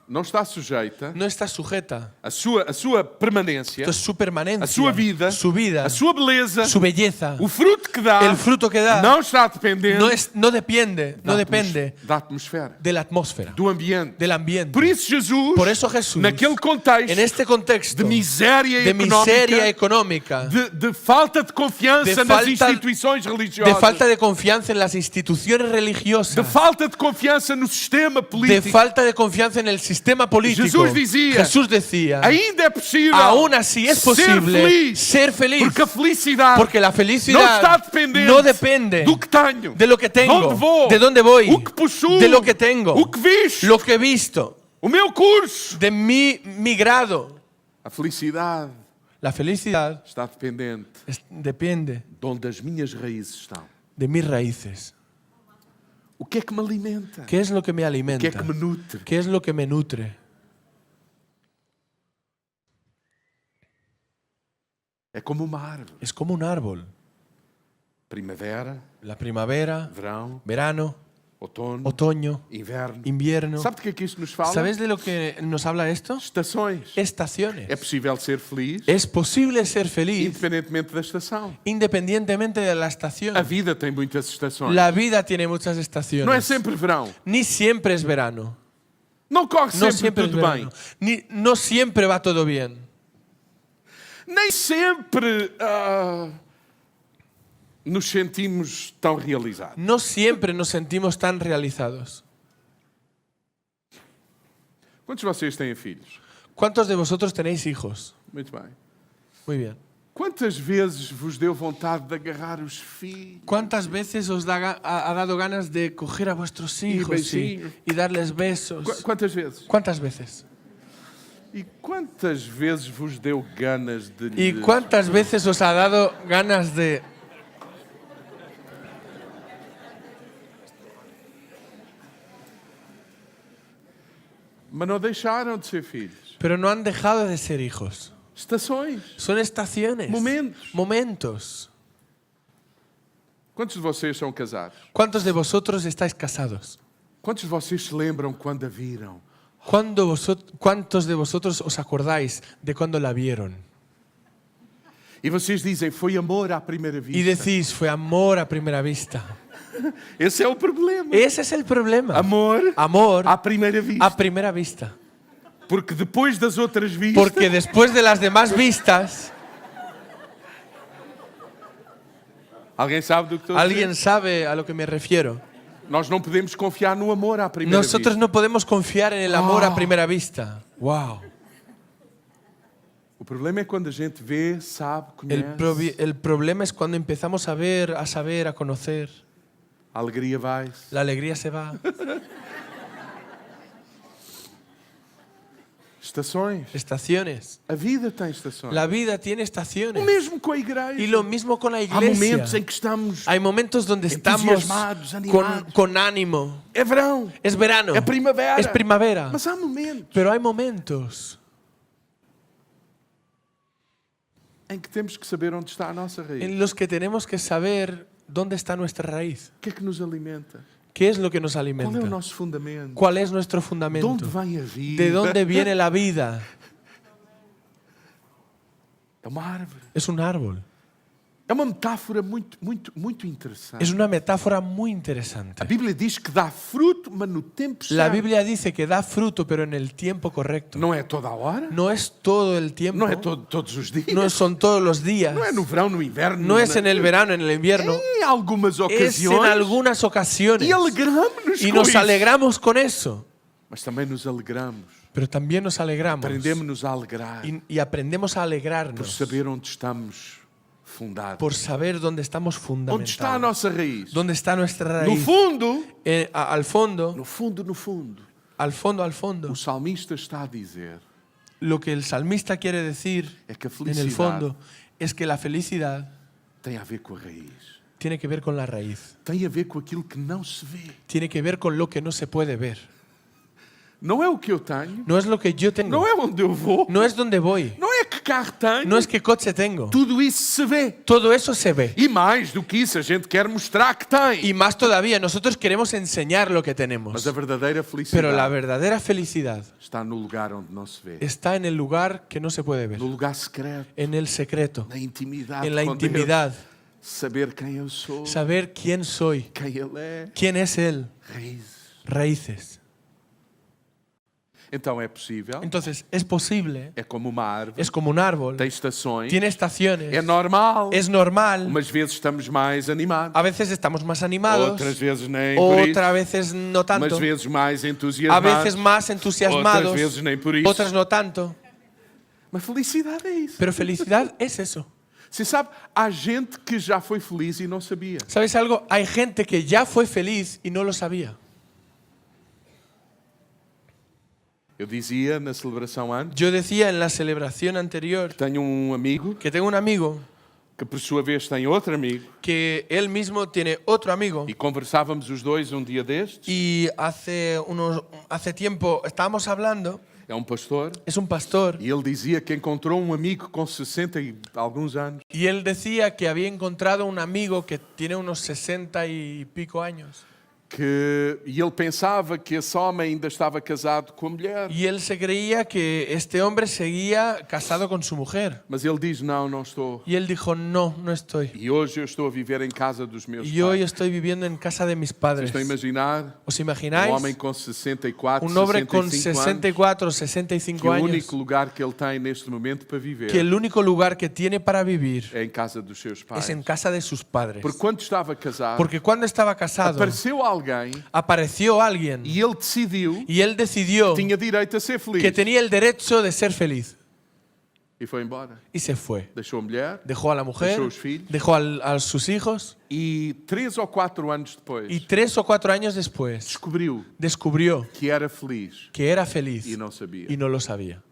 não está sujeita no está sujeta. a sua permanência, Entonces su permanencia, a sua vida, su vida, a sua beleza, su belleza, o fruto que dá, el fruto que da, não está dependente no depende da atmosfera, de la atmósfera, do ambiente. del ambiente. Por isso Jesus, Por eso Jesús, naquele contexto en este contexto de miséria de miseria económica, de falta de confiança de nas falta- instituições de religiosas, falta de confianza en las instituciones religiosas, de falta de confiança no sistema de político, falta de confianza en el sistema político, Jesús decía, Jesús decía, ainda é possível aún así es posible ser feliz. porque a felicidade Porque la não está felicidad dependente no depende do que tenho, de lo que tengo, onde vou, de dónde voy, o que possuo, de lo que tengo, o que visto, lo que he visto, o meu curso. de mi grado. A felicidade La felicidad está dependente depende de onde as minhas raízes estão. de mis raíces. O que é que me alimenta? ¿Qué es lo que me O alimenta? que é que me nutre? ¿Qué es lo que me nutre? É como uma árvore. Es como un árbol. Primavera, La primavera, verão, verano, outono, otoño, inverno. invierno. Sabe de que é que isto nos fala? ¿Sabes de lo que nos habla esto? Estações. Estaciones. É possível ser feliz Es posible ser feliz independentemente da estação. independientemente de la estación. A vida tem muitas estações. La vida tiene muchas Não é estaciones. sempre verão. Ni siempre es verano. Não corre No sempre siempre es tudo bem. verano. No siempre va todo bien. Nem sempre nos sentimos tão realizados. No siempre nos sentimos tan realizados. Quantos de vocês têm filhos? ¿Cuántos de vosotros tenéis hijos? Muito bem. Muy bien. Quantas vezes vos deu vontade de agarrar os filhos? ¿Cuántas veces os ha dado ganas de coger a vuestros hijos beijinho. y darles besos? Quantas vezes? ¿Cuántas veces? E quantas vezes vos deu ganas de ¿Y lhes... cuántas veces os ha dado ganas de... Mas não deixaram de ser filhos. Pero no han dejado de ser hijos. Estações. Son estaciones. Momentos. Momentos. Quantos de vocês são casados? ¿Cuántos de vosotros estáis casados? Quantos de vocês se lembram quando a viram? ¿Cuántos de vosotros os acordáis de cuando la vieron? E vocês dizem, foi amor à primeira vista. Y decís, fue amor a primera vista. Esse é o problema. Ese es el problema. Amor Amor à primeira vista. a primera vista. Porque depois das outras vistas, Porque después de las demás vistas, alguém sabe do que estou a dizer? ¿alguien sabe a lo que me refiero? Nós não podemos confiar no amor à primeira Nosotros vista. no podemos confiar en el amor Oh. a primera vista. Wow. O problema é quando a gente vê, sabe, conhece. El problema es cuando empezamos a ver, a saber, a conocer. A alegria vai. La alegría se va. Estações. Estaciones. A vida tem estações. La vida tiene O estaciones. mesmo com a igreja. Y lo mismo con la Há momentos iglesia. em que estamos... Hay momentos donde estamos entusiasmados, animados. con ánimo. É verão. Es verano. É primavera. Es primavera. Mas há momentos Pero hay momentos em que temos que saber onde está a nossa raiz. en los que tenemos que saber dónde está nuestra raíz. O que é que nos alimenta? ¿Qué es lo que nos Qual é o alimenta? nosso fundamento? ¿Cuál es nuestro De fundamento? onde vem a vida? ¿De dónde viene la vida? É uma árvore. Es un árbol. É uma metáfora muito interessante. Es una metáfora muy A interesante. Bíblia diz que dá fruto, mas no tempo La certo. Biblia dice que da fruto, pero en el tiempo correcto. Não é toda a hora. No es todo el tiempo. Não é todos os dias. No son todos los días. Não é no verão, no inverno. No es en el verano, en el invierno. Em algumas Es en ocasiões. algunas ocasiones. E alegramos-nos Y com nos isso. alegramos con eso. Mas também nos alegramos. Pero también nos alegramos. Aprendemos-nos a alegrar. Y aprendemos a Por alegrarnos. saber onde estamos fundados. Por saber dónde estamos Onde está a fundamentados. nossa raiz? ¿Dónde está nuestra No raíz? fundo, Al fondo, no fundo, no fundo, al fondo, al fondo. o salmista está a dizer Lo que el salmista quiere decir é que a en el felicidade fondo es que la felicidad tem a ver com a raiz. tiene que ver con la raíz. Tem a ver com aquilo que não se vê. Tiene que ver con lo que no se puede ver. Não é o que eu tenho, No es lo que yo tengo. não é onde eu vou, No es donde voy. não é que carro tenho. No es qué coche tengo. Tudo isso se vê. Todo eso se ve. E mais do que isso, a gente quer mostrar que tem. Y más todavía, nosotros queremos enseñar lo que tenemos. Mas a verdadeira Pero la felicidade verdadera felicidad está no lugar onde não se vê. está en el lugar que no se puede ver. No lugar secreto, En el secreto. na intimidade En la com Deus. intimidad. Saber quem eu sou, Saber quién soy. quem Ele é. ¿Quién es Él? Raízes. Raíces. Então é possível, Entonces, es posible. é como uma árvore, Es como un árbol. tem estações, Tiene estaciones. é normal. Es normal. Umas vezes estamos mais animados, A veces estamos más animados. outras vezes nem por isso, Otras veces no tanto. umas vezes mais A entusiasmados, veces más entusiasmados. outras vezes nem por isso. Otras no tanto. Mas felicidade é isso. Pero felicidad es eso. Você sabe, há gente que já foi feliz e não sabia. ¿Sabes algo? Hay gente que ya fue feliz y no lo sabía. Eu dizia na celebração antes, Yo decía en la celebración anterior tenho um amigo que tengo un amigo que por sua vez tem outro amigo que él mismo tiene otro amigo e conversávamos os dois um dia destes. y hace tiempo estábamos hablando, É um pastor es un pastor, e ele dizia que encontrou um amigo com 60 e alguns anos y él decía que había encontrado un amigo que tiene unos 60 y pico años. e ele pensava que esse homem ainda estava casado com a mulher. Y él se creía que este hombre seguía casado con su mujer. Mas ele diz, não estou. Y él dijo, no, no estoy. E hoje eu estou a viver em casa dos meus Y hoy pais. estoy viviendo en casa de mis padres. Estão a imaginar ¿Os um imagináis? homem com 64, Un hombre con 65 anos, 64, que 65 o años, único lugar que ele tem neste momento para viver que el único lugar que tiene para vivir é em casa dos seus pais. es en casa de sus padres. Porque quando estava casado, Porque cuando estaba casado, apareceu alguém apareció alguien e ele decidiu y él decidió que tinha direito a ser feliz. que tenía el derecho de ser feliz. E foi embora. Y se fue. Deixou a mulher Dejó a la mujer, Dejó a sus hijos. dejó a sus hijos e 3 ou 4 anos depois y 3 o 4 años después descobriu descubrió que era feliz que era feliz e não sabia. y no lo sabía.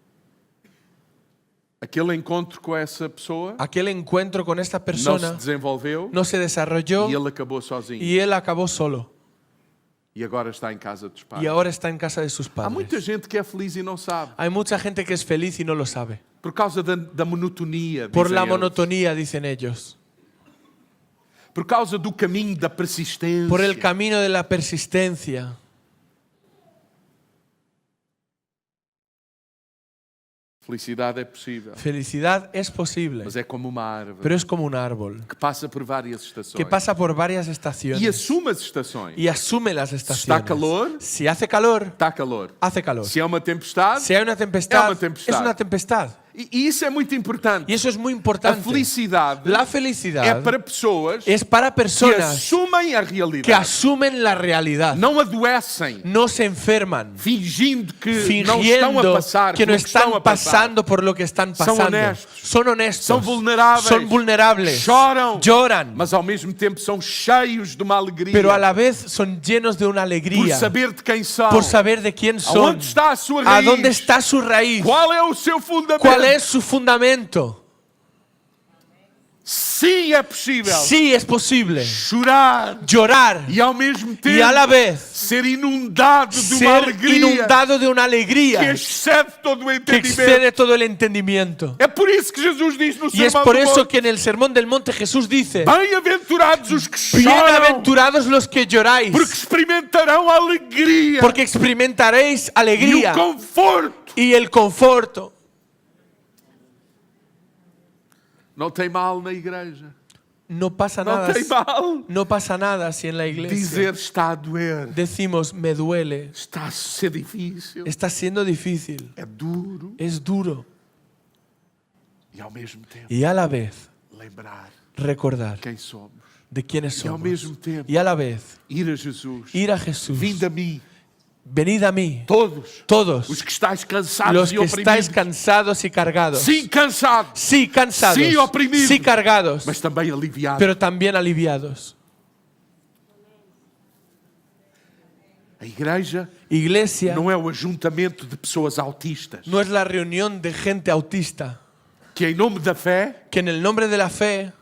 Aquele encontro com essa pessoa Aquel encuentro con esta não se persona desenvolveu no se desarrolló e ele acabou sozinho. y él acabó solo. E agora está em casa dos pais. Y ahora está en casa de sus Há muita padres. gente que é feliz e não sabe. Hay mucha gente que es feliz y no lo sabe. Por causa da monotonia. Por dizem la eles. monotonía, dicen ellos. Por causa do caminho da persistência. Por el camino de la persistencia. Felicidade é possível. Felicidad es posible, Mas é como uma árvore pero es como un árbol que passa por várias estações. que pasa por varias E estaciones assume as estações. y asume las estaciones. calor, Si hace calor, Está calor. hace calor. Se há uma tempestade, Si hay una tempestad, Es una tempestad. es una tempestad. e isso é muito importante. Y eso es muy A importante. felicidade La é felicidad para pessoas es para que personas assumem a que realidade. asumen la realidad. Não adoecem, No se enferman, fingindo que não estão a fingiendo passar que no pelo que estão están a passar. pasando por lo que están Son pasando. honestos. Son honestos. São vulneráveis. Son vulnerables. Choram. Lloran. Mas ao mesmo tempo são cheios de uma alegria Pero a la vez son llenos de una por alegría. saber de quem são. Por saber de quién son. Aonde está a sua ¿A raiz? dónde está su raíz? Qual é o seu fundamento? ¿Cuál es su fundamento? Sim, é possível Sí, es posible chorar llorar e ao mesmo tempo y a la vez ser inundado de uma ser alegria inundado de una que alegría excede todo o que entendimento. excede todo el entendimiento. É por isso que Jesus diz no Y es Sermão por do eso Monte: que en el Sermón del Monte Jesús dice: bem-aventurados os que choram, bienaventurados los que lloráis, porque experimentarão a alegria porque experimentaréis e o alegría conforto. y el conforto. Não tem mal na igreja. No pasa Não nada. tem mal No pasa nada si en la iglesia dizer está a doer. decimos me duele, Está a ser difícil. está siendo difícil, É duro. es duro. E ao mesmo tempo Y a la vez lembrar recordar quem somos. de quiénes E ao somos. mesmo tempo Y a la vez ir a Jesus. ir a Jesús. Vinde a mim, Venid a mí, todos todos os que estáis cansados los e que estáis oprimidos. cansados y cargados. Sim, cansados, Sí, cansados. Sí, oprimidos. Sí, cargados. mas também aliviados. Pero también aliviados. A igreja Iglesia não é o ajuntamento de pessoas autistas no es la reunión de gente autista que, em nome da fé, que en el nombre de la fe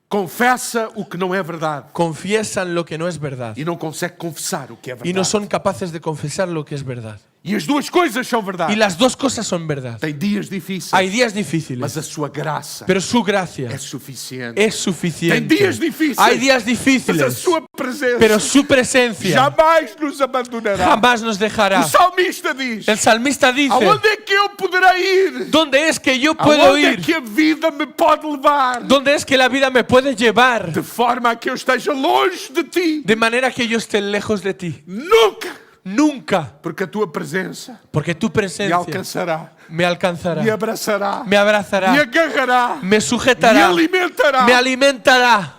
confessa o que não é verdade confiesan lo que no es verdad e não consegue confessar o que é y no verdade. son capaces de confesar lo que es verdad. E as duas coisas são Y verdade. las dos cosas son verdad. Tem dias difíceis, Hay días mas difíciles, a sua graça pero su gracia é suficiente. es suficiente. Tem días difíceis, Hay días mas a difíciles, sua presença pero su presencia jamais nos abandonará. jamás nos dejará. O salmista diz: El salmista dice: aonde é que eu poderei ir? ¿dónde es que yo puedo Aonde é ir? que a vida me pode levar? ¿Dónde es que la vida me puede llevar? De forma a que eu esteja longe de ti. De manera que yo esté lejos de ti. Nunca. Nunca. Porque a tua presença Porque tu me presencia alcançará, me alcanzará, me abraçará, me abrazará, me agarrará, me me sujetará, alimentará. me alimentará.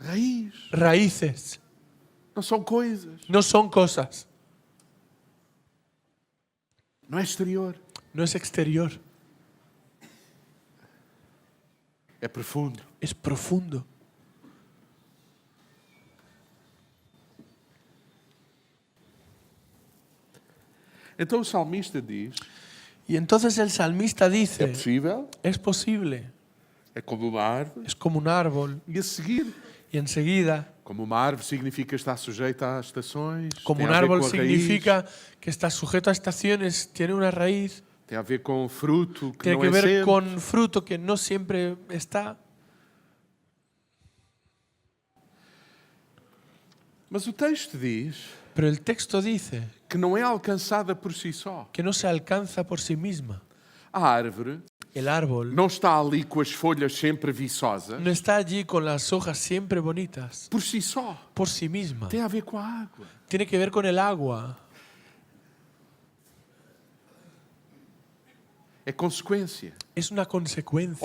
Raiz. Raíces Não são coisas. no son cosas, Não é exterior. no es exterior, É profundo. es profundo. Então o salmista diz: Y entonces el salmista é dice, possível, es posible, é como uma árvore. es como un árbol. E a seguir, Y enseguida, como uma árvore significa estar sujeita às estações. como tem un a ver árbol com a significa que está sujeto a estaciones, tiene una raíz, raiz, tem a ver com fruto que tiene não que é ver sempre. con fruto que no siempre está. Mas o texto diz Pero el texto dice que não é alcançada por si só. que no se alcanza por sí misma. A árvore El árbol não está ali com as folhas sempre viçosas no está allí con las hojas siempre bonitas por si só. por sí misma. Tem a ver com a água. Tiene que ver con el agua. É consequência. Es una consecuencia.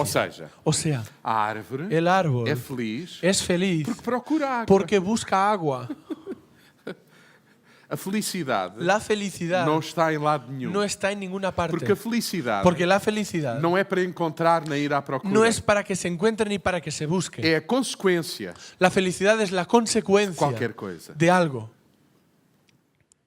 Ou seja, a árvore El árbol é feliz es feliz porque procura água. porque busca agua. A felicidade La felicidad não está em lado nenhum. no está en ninguna parte. Porque a felicidade Porque la felicidad não é para encontrar nem ir à procura. no es para que se encuentre ni para que se busque. É a consequência La felicidad es la de consecuencia qualquer coisa. de algo.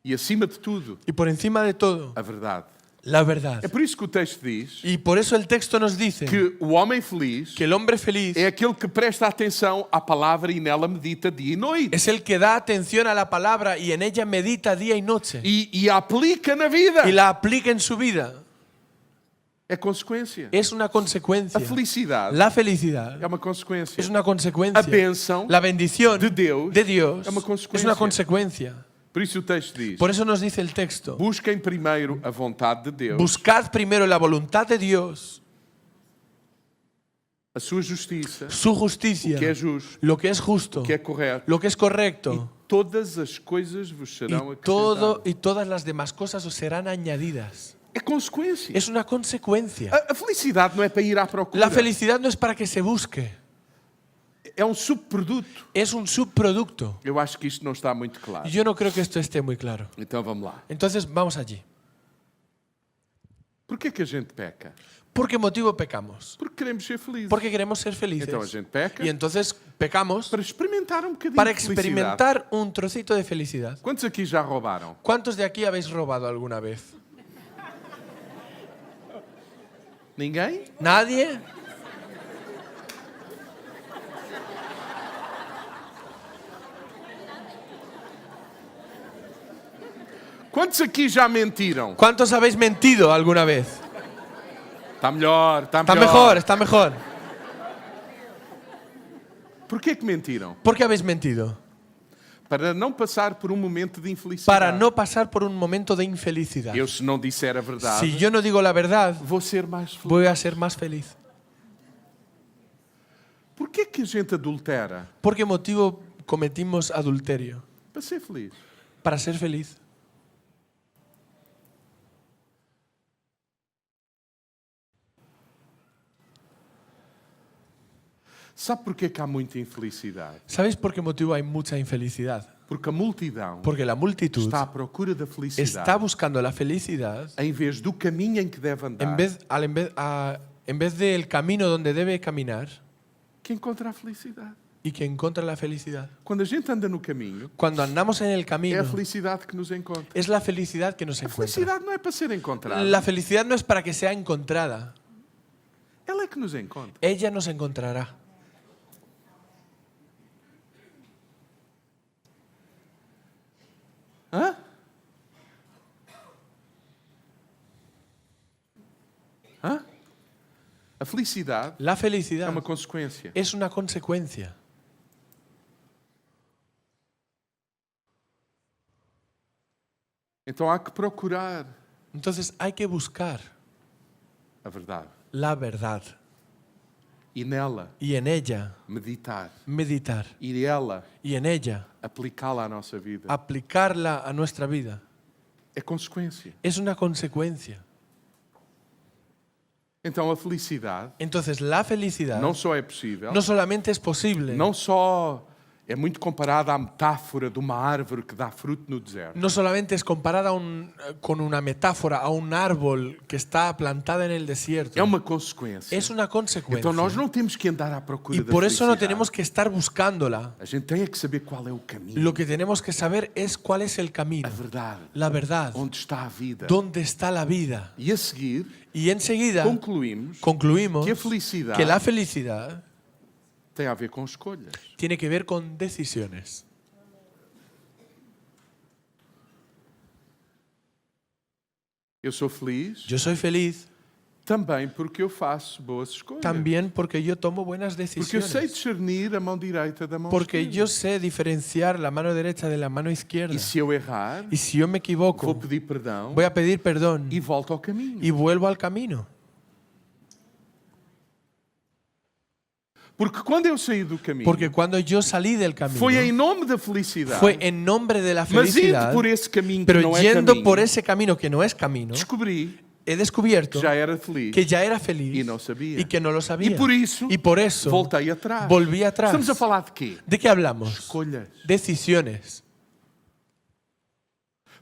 E acima de tudo, Y por encima de todo, a verdade. la verdad. É por isso que o texto diz Y por eso el texto nos dice que o homem feliz que el hombre feliz é aquele que presta atenção à palavra e nela medita dia e noite. es el que da atención a la palabra y en ella medita día y noche E a aplica na vida. y la aplica en su vida. É consequência. Es una consecuencia. A felicidade La felicidad é uma consequência. es una consecuencia. A bênção La bendición de Deus es é uma una consequência. consecuencia. Por isso o texto diz: Por eso nos dice el texto: busquem primeiro a vontade de Deus, buscad primero la voluntad de Dios, a sua justiça, su justicia, o que é justo, lo que es justo, o que é correto, lo que es correcto, todas as coisas vos serão y todo acrescentadas. y todas las demás cosas os serán añadidas. É consequência. Es una consecuencia. A felicidade não é para ir à procura. La felicidad no es para que se busque, É um subproduto. es un subproducto. Eu acho que isto não está muito claro. Yo no creo que esto esté muy claro. Então vamos lá. Entonces vamos allí. Por que a gente peca? ¿Por qué motivo pecamos? Porque queremos ser felizes. Porque queremos ser felices. Então a gente peca Y entonces pecamos para experimentar um bocadinho para de felicidade. experimentar un trocito de felicidad. Quantos aqui já roubaram? ¿Cuántos de aquí habéis robado alguna vez? Ninguém? ¿Nadie? Quantos aqui já mentiram? ¿Cuántos habéis mentido alguna vez? Está melhor, está Está melhor. mejor, está mejor. Por que mentiram? ¿Por qué habéis mentido? Para não passar por um momento de infelicidade. Para no pasar por un momento de infelicidad. Eu, se não disser a verdade, Si yo no digo la verdad, vou ser mais feliz. voy a ser más feliz. Por que a gente adultera? ¿Por qué motivo cometimos adulterio? Para ser feliz. Para ser feliz. Sabe por que há muita infelicidade? ¿Sabéis por qué motivo hay mucha infelicidad? Porque a multidão Porque la multitud está à procura da felicidade está buscando la felicidad em vez do caminho em que deve andar, en vez del camino donde debe caminar que encontra a felicidade. y que encuentra la felicidad. Quando a gente anda no caminho, Cuando andamos en el é camino, a felicidade que nos encontra. es la felicidad que nos A encuentra. felicidade não é para ser encontrada. La felicidad no es para que sea encontrada. Ela é que nos encontra. Ella nos encontrará. Hã? Hã? A felicidade La é felicidad uma consequência. es una consecuencia. Então há que procurar Entonces hay que buscar a verdade. la verdad. e nela y en ella meditar meditar e ela y en ella aplicá-la à nossa vida. aplicarla a nuestra vida. É consequência. Es una consecuencia. Então a felicidade Entonces la felicidad não só é possível, no solamente es posible, não só é muito comparada à metáfora de uma árvore que dá fruto no deserto. no solamente es comparada con una metáfora a un árbol que está plantada en el desierto. É uma consequência. Es una consecuencia. Então nós não temos que andar à procura Y da por eso no felicidade. tenemos que estar buscándola. A gente tem é que saber qual é o caminho, Lo que tenemos que saber es cuál es el camino, a verdade, la verdad, onde está a vida. dónde está la vida. E a seguir, Y enseguida concluímos concluimos que a felicidade que la felicidad tem a ver com escolhas. tiene que ver con decisiones. Eu sou feliz Yo soy feliz também porque eu faço boas escolhas. también porque yo tomo buenas Porque eu sei decisiones. discernir a mão direita da mão Porque esquerda. yo sé diferenciar la mano derecha de la mano izquierda. E se eu errar, Y si yo me vou equivoco, pedir perdão voy a pedir perdón e volto ao caminho. y vuelvo al camino. Porque quando eu saí do caminho, Porque cuando yo salí del camino, foi em nome da felicidade, fue en nombre de la mas indo felicidad, por esse caminho que pero não é yendo caminho, por ese camino que no es camino, descobri he descubierto que já era feliz que ya era feliz e não sabia. y que no lo sabía. E por isso, Y por eso voltei atrás. volví atrás. Estamos a falar de quê? ¿De qué hablamos? Escolhas. Decisiones.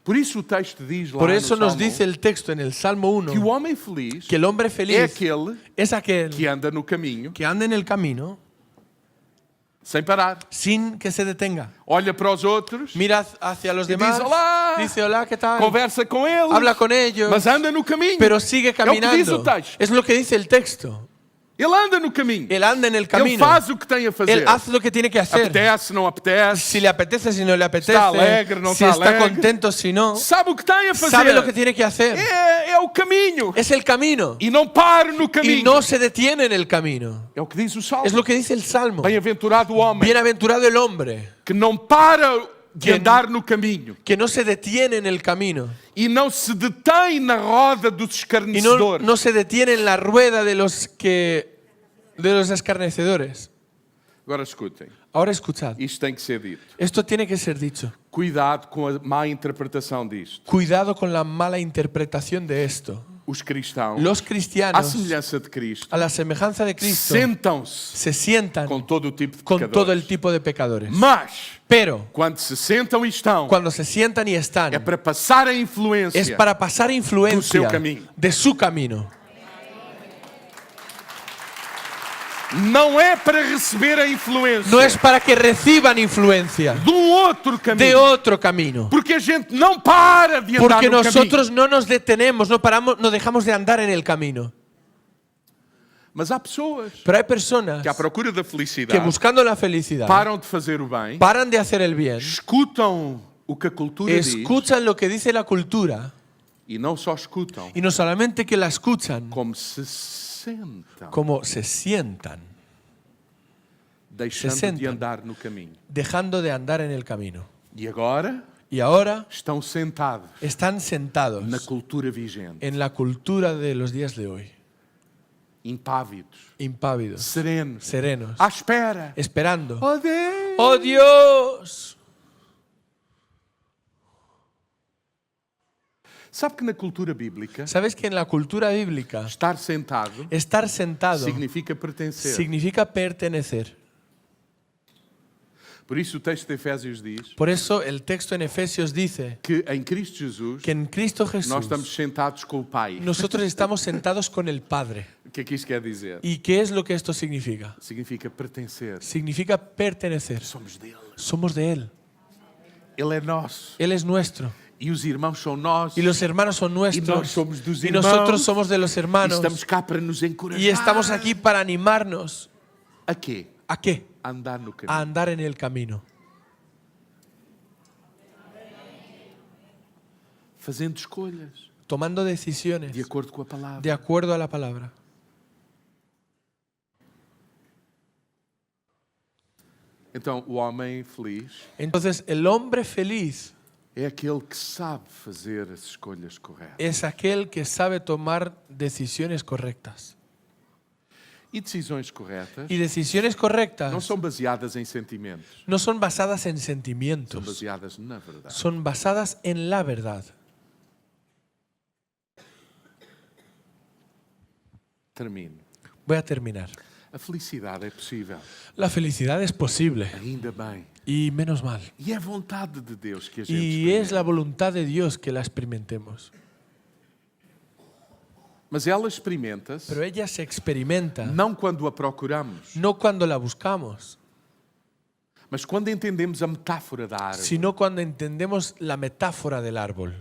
Por isso o texto diz lá Por no eso nos Salmo dice el texto en el Salmo que o 1 homem feliz que el hombre é feliz aquele es aquel que anda no caminho que anda en el camino sem parar. sin que se detenga. Olha para os outros, Mira hacia los Y demás, dice, "Hola". dice hola, ¿qué tal? conversa com eles, Habla con ellos, mas anda no caminho. pero sigue É o que diz caminando. o texto. Es lo que dice el texto. Ele anda no caminho. Él anda en el Ele camino. faz o que tem a fazer. Él hace lo que tiene que hacer. Apetece, não apetece. Si le apetece, si no le apetece, Está alegre, no si está está alegre. contento, si no, Sabe o que tem a fazer. sabe lo que tiene que hacer. É o caminho. Es el camino E não para no y caminho. no se detiene en el camino. É o que diz o Salmo. Es lo que dice el Salmo. Bem-aventurado o homem Bienaventurado el hombre que não para de Que- andar no caminho que no se detiene en el camino e não se detém na roda dos y escarnecedores. no se detiene en la rueda de los escarnecedores. Agora escutem, Ahora escuchad, isto tem que ser dito. esto tiene que ser dicho. Cuidado com a má interpretação disto. Cuidado con la mala interpretación de esto. Os cristãos, Los à cristianos, semelhança de Cristo, a la semejanza de Cristo, sentam-se se sientan com todo o tipo de con pecadores. todo el tipo de pecadores. Mas, Pero quando se sentam e estão, cuando se sientan y están, é para passar a influência. es para pasar influencia Do seu caminho. de su camino. Não é para receber a influência No es para que reciban influencia de outro de caminho. otro camino. Porque a gente não para de andar Porque no nosotros caminho. no nos detenemos, no paramos, no dejamos de andar en el camino. Mas há pessoas Pero hay personas que à procura da que felicidade buscando la felicidad param de fazer o bem, paran de hacer el bien, escutam o que a cultura diz escuchan lo que dice la cultura e não só escutam, y no solamente que la escuchan, como se sentam, como se sientan, deixando de sentam. andar no caminho. dejando de andar en el camino. E agora Y ahora estão sentados están sentados na cultura vigente, en la cultura de los días de hoy, impávidos, impávidos, serenos, serenos, à espera. esperando. Oh Deus! ¡Oh Dios! Sabe que na cultura bíblica, ¿Sabes que en la cultura bíblica estar sentado estar sentado significa pertencer. significa pertenecer? Por isso o texto de Efésios diz Por eso el texto en Efesios dice que em Cristo Jesus que en Cristo nós Jesús estamos sentados com o Pai. nosotros estamos sentados con el Padre. O que é que isto quer dizer? ¿Y qué es lo que esto significa? Significa pertencer. Significa pertenecer. Somos dele. Somos de Él. Ele é nosso. Él es nuestro. E os irmãos são nossos. Y los hermanos son Y nós nuestros. somos dos Y irmãos. nosotros somos de los E hermanos. estamos cá para nos encorajar. Y estamos aquí para animarnos. A quê? ¿A qué? A andar no A caminho. andar en el camino. Fazendo escolhas Tomando decisiones de acordo com a palavra. de acuerdo a la palabra. Então, o homem feliz Entonces, el hombre feliz é aquele que sabe fazer as escolhas corretas. es aquel que sabe tomar decisiones correctas. E decisões corretas Y decisiones correctas não são baseadas em sentimentos, no son basadas en são sentimientos, baseadas na verdade. son basadas en la verdad. Termino. Voy a terminar. A felicidade é possível, La felicidad es posible ainda bem. y menos mal. E é vontade de Deus que a gente Y es experimente. la voluntad de Dios que la experimentemos. Mas ela experimenta-se Pero ella se experimenta não quando a procuramos, no cuando la buscamos, mas quando entendemos a metáfora da árvore. sino cuando entendemos la metáfora del árbol.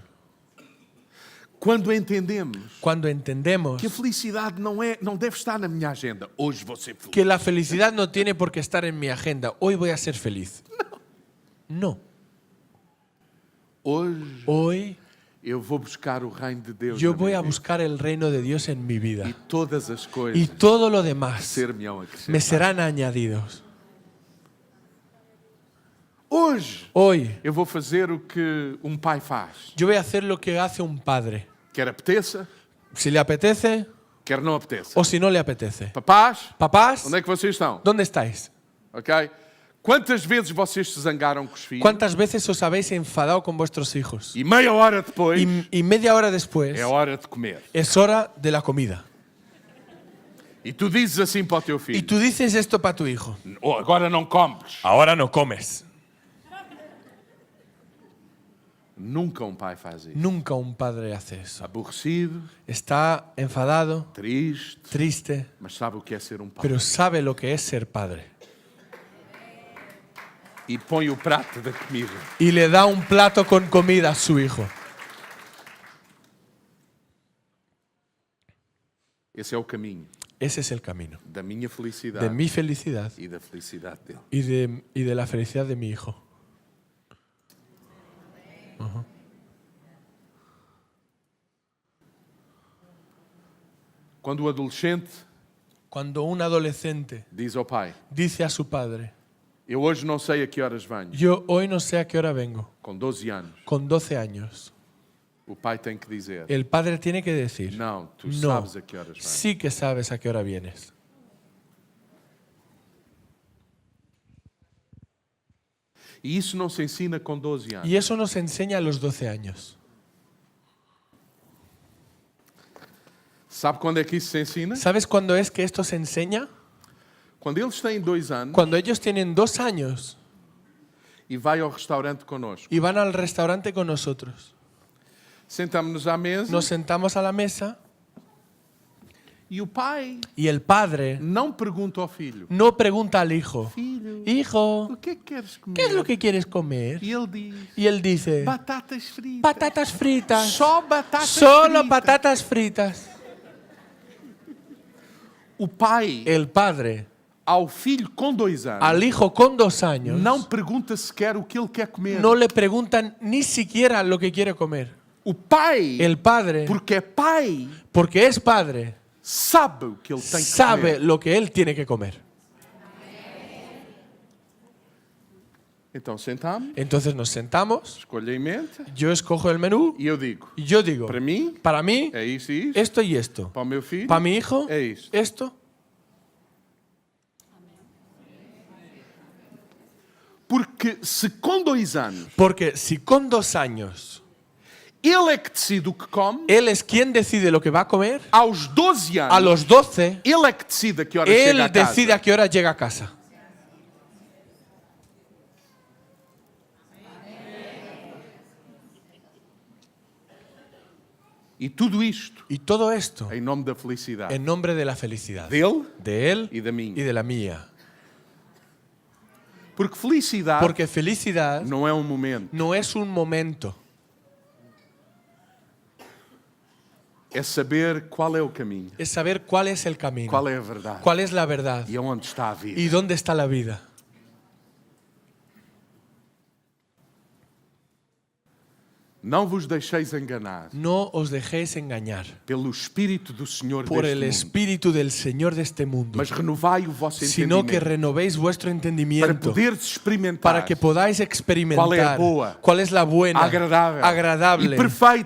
Quando entendemos Cuando entendemos que a felicidade não deve estar na minha agenda. Hoje vou ser feliz. que la felicidad no tiene por qué estar en mi agenda. Hoy voy a ser feliz. No. Hoje Hoy eu vou buscar o reino de Deus. yo na voy minha a vida. buscar el reino de Dios en mi E vida. todas as Y coisas todo lo demás ser-me-ão me acrescentadas. serán añadidos. Hoje Hoy eu vou fazer o que um pai faz. yo voy a hacer lo que hace un padre. Quer apeteça, Si le apetece quer não apeteça. o si no le apetece. Papás, Papás, onde é que vocês estão? ¿dónde estáis? Ok? Quantas vezes vocês se zangaram com os filhos? ¿Cuántas veces os habéis enfadado con vuestros hijos? E meia hora depois Y media hora después é hora de comer. es hora de la comida. E tu dizes assim para o teu Y filho: tú dices esto para tu hijo. "Oh, agora não comes." Ahora no comes. Nunca um pai faz isso. Nunca un padre hace eso. Aborrecido, Está enfadado, triste, triste, mas sabe o que é ser um pai. pero sabe lo que es ser padre. E põe o prato da comida. Y le da un plato con comida a su hijo. Esse é o caminho Ese es el camino da minha felicidade de mi felicidad e da felicidade dele. y de la felicidad de mi hijo. Quando o adolescente Cuando un adolescente diz ao pai: dice a su padre, "Eu hoje não sei a que horas venho", yo hoy no sé a qué hora vengo, com 12 anos, con 12 años, o pai tem que dizer: el padre tiene que decir, "Não, tu no, sabes a que horas venho." sí que sabes a qué hora vienes. E isso não se ensina com 12 anos. Y eso nos enseña a los 12 años. Sabe quando é que isso se ensina? ¿Sabes cuándo es que esto se enseña? Quando eles têm 2 anos Cuando ellos tienen 2 años e vai ao restaurante connosco. y van al restaurante con nosotros. Sentamos-nos à mesa Nos sentamos a la mesa e o pai y el padre não pergunta ao filho: no pregunta al hijo, "Filho, hijo, o que é que queres comer?" ¿qué es lo que quieres comer? E ele diz: Y él dice, "Batatas fritas." patatas fritas, Só batatas solo fritas. patatas fritas. O pai, El padre ao filho com 2 anos, al hijo con 2 años não pergunta sequer o que ele quer comer. no le preguntan ni siquiera lo que quiere comer. O pai, El padre, porque é pai, porque es padre, sabe o que ele tem que sabe comer. lo que él tiene que comer. Então sentamos, Entonces nos sentamos, escolha a emenda yo escojo el menú e eu digo: y yo digo, para mim para mí, é isso e isto, esto y esto. para o meu filho Para mi hijo, é isto. esto. Porque se com 2 anos Porque si con 2 años ele é que decide o que come, él es quien decide lo que va a comer, aos 12 a anos los 12 ele é que decide a que horas chega él a casa. decide a qué hora llega a casa. E tudo isto Y todo esto em nome da felicidade en nombre de la felicidad dele de él e da minha. y de la mía. Porque felicidade Porque felicidad não é um momento, no es un momento, é saber qual é o caminho, es saber cuál es el camino, qual é a verdade cuál es la verdad e aonde está a vida. y dónde está la vida. Não vos deixeis enganar No os dejéis engañar pelo Espírito do Senhor por deste el mundo, espíritu del Señor de este mundo, mas renovai o vosso sino que entendimento renovéis vuestro para entendimiento poderes experimentar para que podáis experimentar cuál es la buena, agradable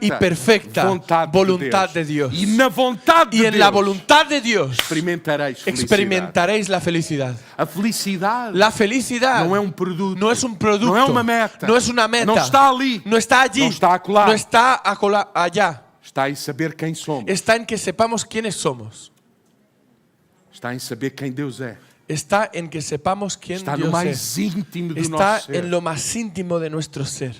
y perfecta voluntad de Dios. E na vontade Y de en la Deus voluntad de Dios experimentareis felicidade. experimentaréis la felicidad. A felicidade La felicidad não é um produto, no es un producto, não é uma meta, no es una meta, não está ali, no está allí, não está acolá, no está allá. está em saber quem somos, Está en que sepamos quiénes somos. está em saber quem Deus é, Está en que sepamos quién está no Dios mais es. íntimo do Está nosso ser. en lo más íntimo de nuestro ser.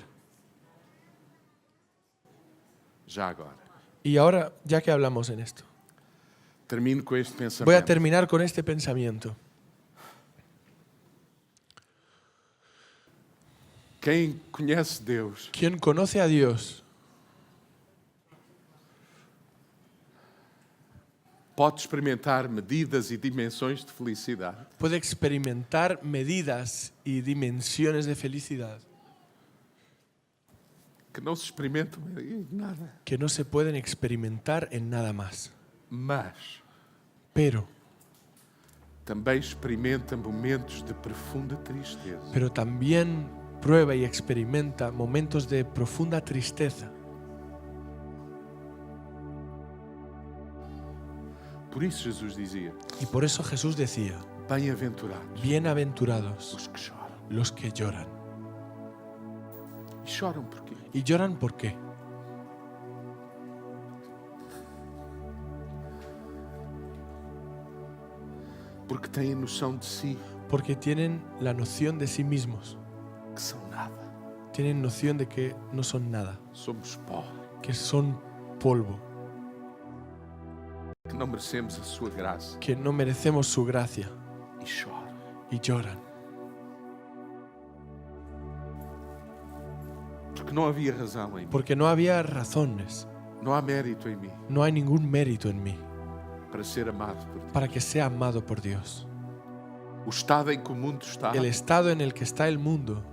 Já agora, Y ahora, ya que hablamos en esto, termino com este voy a pensamento. terminar con este pensamiento. Quem conhece Deus Quien conoce a Dios pode experimentar medidas e dimensões de felicidade puede experimentar medidas y dimensiones de felicidad que não se experimentam em nada. que no se pueden experimentar en nada más. Mas Pero também experimenta momentos de profunda tristeza. también prueba y experimenta momentos de profunda tristeza. Por isso Jesus dizia: Y por eso Jesús decía, bem-aventurados bienaventurados os que choram. los que lloran. E choram porquê? ¿Y lloran por qué? Porque têm noção de si Porque tienen la noción de sí mismos. que são nada. Tienen noción de que no son nada, Somos pó, que son polvo, que não merecemos a sua graça. que no merecemos su gracia E choram. y lloran. Porque não havia razão em mim. Porque no había razones, Não há mérito em mim no hay ningún mérito en mí para ser amado por ti. para que sea amado por Dios. O estado em que o mundo está El estado en el que está el mundo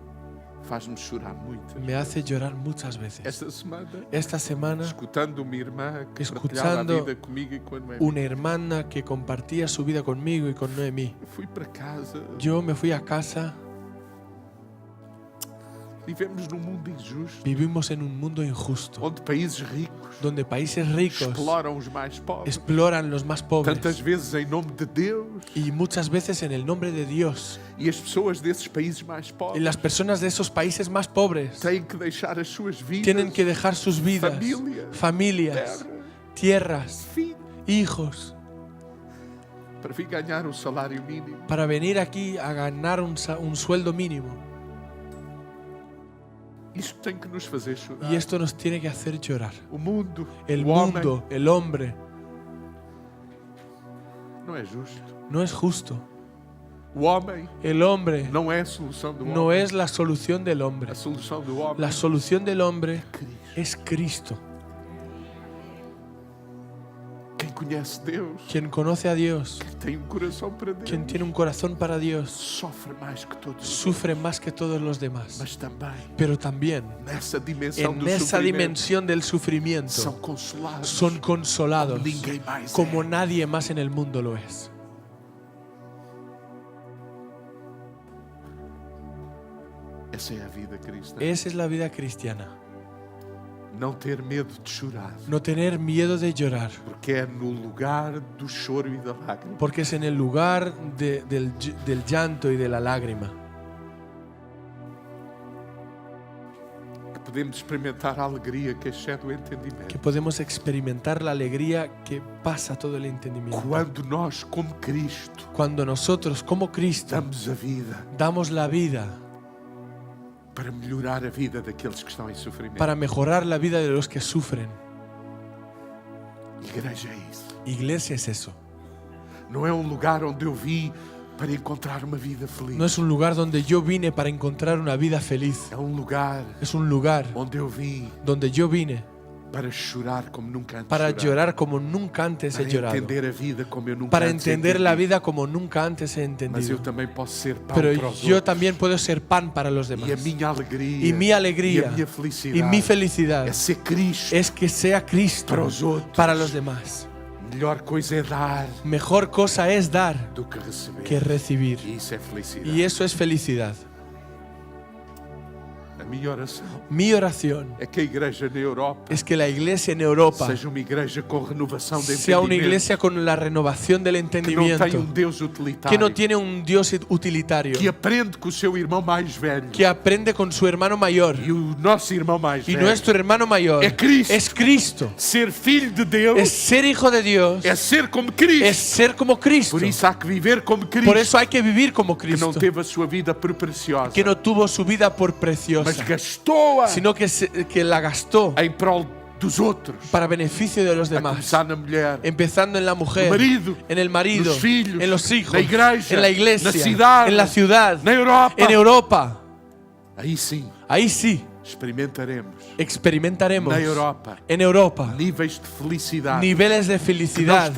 faz-me chorar muito. me hace llorar muchas veces. Esta semana, Esta semana, escutando uma irmã que Escutando partilhava a vida comigo e com a Noemi, una hermana que compartía su vida conmigo y con Noemí. eu fui para casa. Yo me fui a casa. Vivemos num mundo injusto, Vivimos en un mundo injusto, onde países ricos donde países ricos exploram os mais pobres. exploran los más pobres. Tantas vezes em nome de Deus. Y muchas veces en el nombre de Dios. E as pessoas desses países mais Y pobres las personas de esos países más pobres têm que deixar as suas vidas, tienen que dejar sus vidas, familias, tierras, filhos, hijos, para vir ganhar um salário mínimo. para venir aquí a ganar un sueldo mínimo. Isto tem que nos fazer chorar. Y esto nos tiene que hacer llorar. O mundo, El o homem, mundo, el hombre, não é justo. no es justo. O homem El hombre não é a solução do no homem. es la solución del hombre. A solução do homem La solución del hombre Cristo. es Cristo. Quem conhece Deus, Quien conoce a Dios, quem tem um coração para Deus, quien tiene un corazón para Dios, sofre mais que todos os sufre más que todos los demás. mas também Pero también nessa dimensão en do esa sofrimento dimensión del sufrimiento são consolados son consolados como ninguém mais como é. nadie más en el mundo lo es. Essa é a vida cristã. Esa es la vida cristiana. Não ter medo de chorar, No tener miedo de llorar, porque é no lugar do choro e da lágrima porque es en el lugar del llanto y de la lágrima que podemos experimentar a alegria que excede o que entendimento. podemos experimentar la alegría que pasa todo el entendimiento. Quando nós, como Cristo, Cuando nosotros, como Cristo, damos a vida damos la vida para melhorar a vida daqueles que estão em sofrimento. para mejorar la vida de los que sufren. Igreja é isso. Iglesia es eso. Não é um lugar onde eu vim para encontrar uma vida feliz. No es un lugar donde yo vine para encontrar una vida feliz. É um lugar Es un lugar onde eu vim donde yo vine para chorar como nunca antes para chorei, llorar como nunca antes he para llorado, entender a vida como eu nunca para antes entender la entendi. vida como nunca antes he Mas eu entendido. também posso ser pão Pero para os yo outros. también puedo ser pan para los demás. E a minha alegria, Y mi e a alegría minha felicidade y mi felicidad é ser Cristo es que sea Cristo para os outros. para los demás. Melhor coisa é dar Mejor cosa es dar do que receber. que recibir. E isso é felicidade. Y eso es felicidad. A minha oração Mi oración é que a igreja na Europa es que la iglesia en Europa seja uma igreja com renovação de sea una entendimento, iglesia con la renovación del que não tenha entendimiento, Deus que utilitário, no tiene un Dios utilitario, que aprende com o seu irmão mais velho. que aprende con su hermano mayor. E o nosso irmão mais Y velho nuestro hermano mayor es Cristo. es Cristo. ser filho de Deus Es ser hijo de Dios. é ser como Cristo. Es ser como Cristo. Por isso há que viver como Cristo, Por eso hay que vivir como que não Cristo, teve a sua vida por preciosa, que no tuvo su vida por mas preciosa, gastou-a sino que la gastó em prol dos outros. para beneficio de los A demás. começar na mulher, Empezando en la mujer, no marido, en el marido, nos filhos, en los hijos, na igreja, en la iglesia, na cidade, en la ciudad, na Europa. en Europa. Aí sim Ahí sí experimentaremos experimentaremos na Europa en Europa níveis de felicidade niveles de que felicidad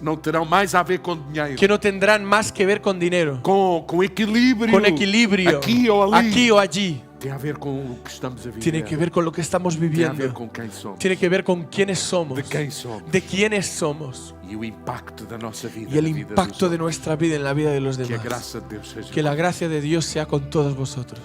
não terão mais a ver com dinheiro, que no tendrán más que ver con dinero, com equilíbrio, con equilibrio, aqui ou ali. aquí o allí. Tem a ver com o que estamos a viver. Tiene que ver con lo que estamos Tem a ver viviendo. com quem somos, Tiene que ver con quiénes somos, de quem somos de quiénes somos e o impacto da nossa vida, y el na vida dos impacto de outros. nuestra vida en la vida de los Que a demás. graça de Deus seja Que la gracia de Dios sea con todos vosotros.